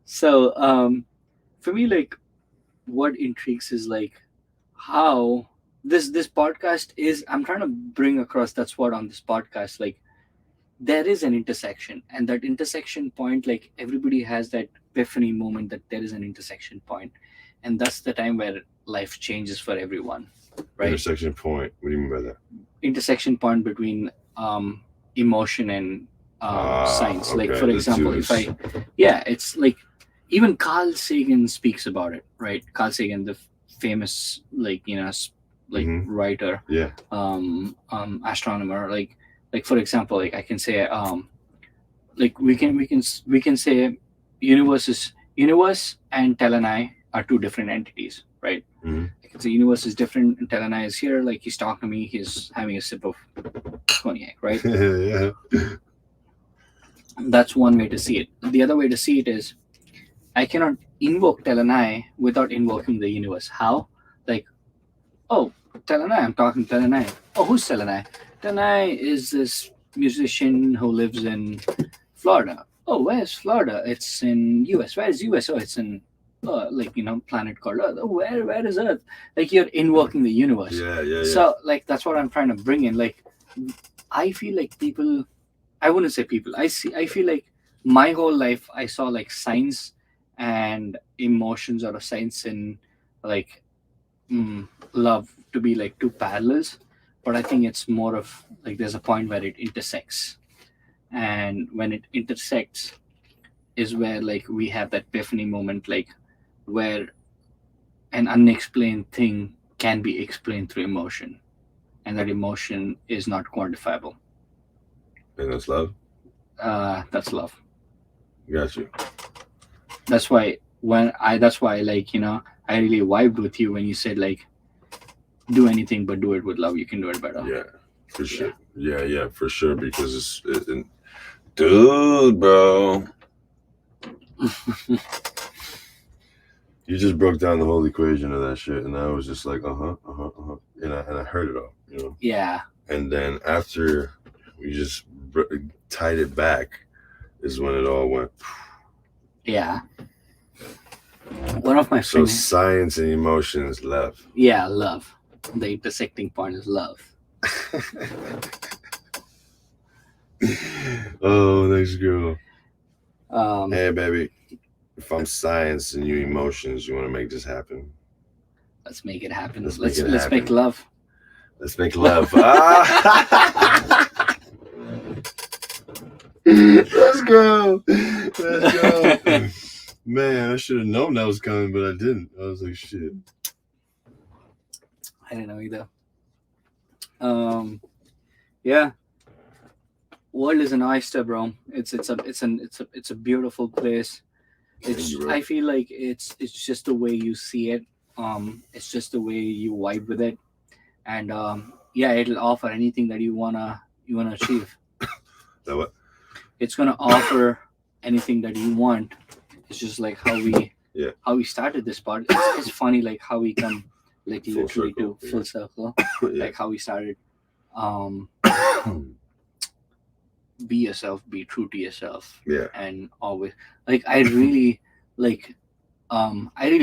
So, for me, like, what intrigues is like how this podcast is. I'm trying to bring across that's what on this podcast, like, there is an intersection, and that intersection point, like everybody has that epiphany moment that there is an intersection point, and that's the time where life changes for everyone, right? Intersection point. What do you mean by that? Intersection point between emotion and science. Like Okay. for The example, two if is. yeah, it's like even Carl Sagan speaks about it, right? Carl Sagan, the famous, like like Hmm. writer, Yeah. astronomer. Like for example, like I can say, like we can say universe and Telenai are two different entities, right? Hmm. I can say universe is different and Telenai is here, like he's talking to me, he's having a sip of cognac, right? Yeah. That's one way to see it. The other way to see it is I cannot invoke Telenai without invoking the universe. How? Like, oh, Telenai, I'm talking Telenai. Oh, who's Telenai? Telenai is this musician who lives in Florida. Oh, where's Florida? It's in US. Where's US? Oh, it's in like planet called Earth. Oh, where is Earth? Like you're invoking the universe. Yeah. Yeah. Yeah. So like that's what I'm trying to bring in. Like I feel like people. I wouldn't say people. I feel like my whole life I saw like science and emotions, or a science and like love to be like two parallels, but I think it's more of like there's a point where it intersects, and when it intersects is where like we have that epiphany moment, like where an unexplained thing can be explained through emotion, and that emotion is not quantifiable. And that's love. That's love. Got you. That's why like I really vibed with you when you said like do anything but do it with love, you can do it better. Yeah. For sure. Yeah. For sure. Because dude, bro, you just broke down the whole equation of that shit, and I was just like, and I heard it all. Yeah. And then after we just tied it back, is when it all went. Yeah. One of my So friends. science and emotions love. Yeah, love. The intersecting point is love. Oh, next girl. Hey baby, if I'm science and you emotions, you want to make this happen? Let's make it happen. Let's Let's make it let's happen. make love. Let's make love. Let's go. Let's go. Man, I should have known that was coming, but I didn't. I was like, shit. I didn't know either. Yeah. World is an oyster, bro. It's a beautiful place. I feel like it's just the way you see it. It's just the way you vibe with it, and yeah, it'll offer anything that you wanna achieve. That what? It's gonna offer anything that you want. It's just like how we started this part. It's funny like how we come like Full literally circle, to full circle, Yeah. like how we started. Um, be yourself, be true to yourself, Yeah. and always like I really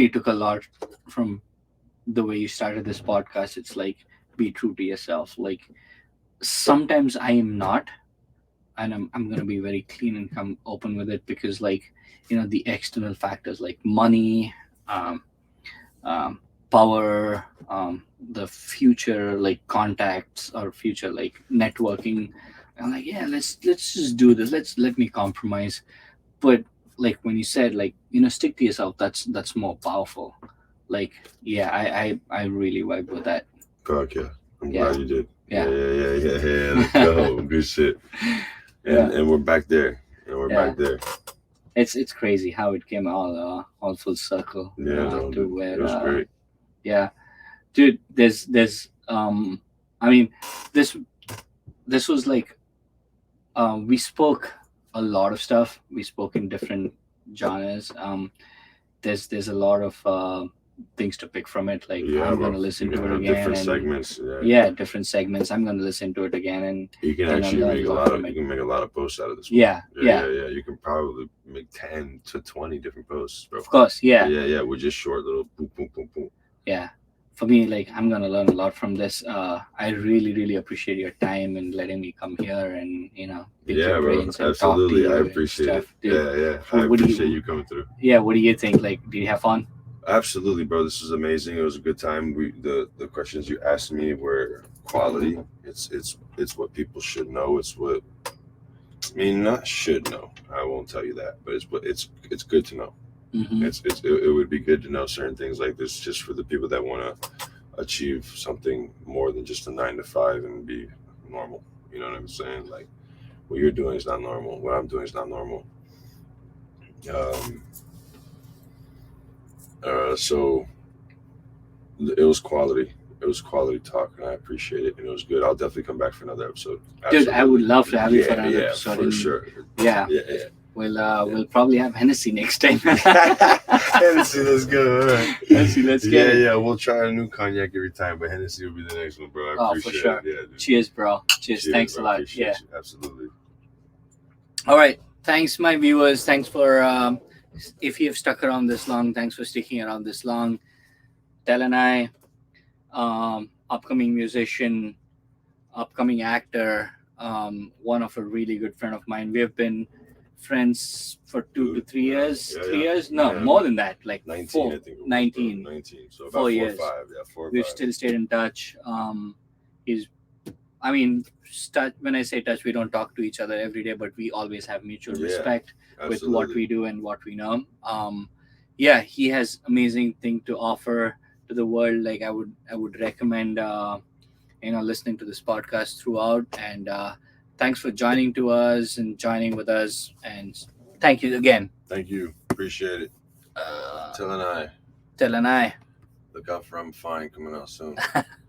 took a lot from the way you started this podcast. It's like be true to yourself. Like sometimes I am not, and I'm gonna be very clean and come open with it, because like the external factors like money, um, um, power, the future like contacts or future like networking. I'm like, yeah, let's just do this. Let me compromise. But like when you said like stick to yourself, that's more powerful. Like yeah, I really vibe with that. Fuck yeah. I'm Yeah. glad you did. Yeah. Yeah. Let's go. Good shit. And we're back there. And we're Yeah. back there. It's crazy how it came all full circle. Yeah, no, to where it was great. yeah, dude. There's I mean this was like we spoke a lot of stuff. We spoke in different genres. There's a lot of things to pick from it. Like Yeah, I'm bro. gonna listen You to can it have again. different And segments. yeah, different segments. I'm gonna listen to it again, and You can and actually learn make a a lot lot from of it. you can make a lot of posts out of this one. Yeah. You can probably make 10 to 20 different posts, bro. Of course. Yeah. Yeah. We're just short little boom, boom, boom, boom. Yeah. for me, like, I'm gonna learn a lot from this. I really, really appreciate your time and letting me come here and pick Yeah, your bro. brains and talk to Absolutely. I you and appreciate it. stuff, dude. Yeah. I What do appreciate you? you coming through. Yeah, what do you think? Like, did you have fun? Absolutely, bro. This was amazing. It was a good time. The questions you asked me were quality. It's what people should know. It's what I mean, not should know. I won't tell you that, but it's good to know. Mm-hmm. It would be good to know certain things like this just for the people that want to achieve something more than just a 9 to 5 and be normal. You know what I'm saying? Like what you're doing is not normal. What I'm doing is not normal. Um, so it was quality. It was quality talk, and I appreciate it, and it was good. I'll definitely come back for another episode. Dude, I would Absolutely. love to have you for Yeah, another yeah, episode. for And sure. yeah, Yeah. we'll probably have Hennessy next time. Hennessy, let's go. All right. Hennessy, let's get it. Yeah. We'll try a new cognac every time, but Hennessy will be the next one, bro. I Oh, appreciate for sure. it. Yeah, dude. Cheers, bro. Cheers. Thanks bro. a lot. Appreciate Yeah. you. Absolutely. All right. Thanks, my viewers. Thanks for if you've stuck around this long. Thanks for sticking around this long. Tel and I, upcoming musician, upcoming actor, one of a really good friend of mine. We have been friends for 2 to 3 years. Yeah, 3 years? No, yeah. more than that. Like 19, four. I think. It was, 19. 19. So about 4 4 or years. 5. Yeah, 4 or We've 5. still stayed in touch. He's, I mean, when I say touch, we don't talk to each other every day, but we always have mutual respect with what we do and what we know. Yeah, he has amazing thing to offer to the world. Like I would recommend listening to this podcast throughout. And thanks for joining to us and joining with us. And thank you again. Thank you. Appreciate it. Tel and I. Tel and I. Look out for I'm Fine coming out soon.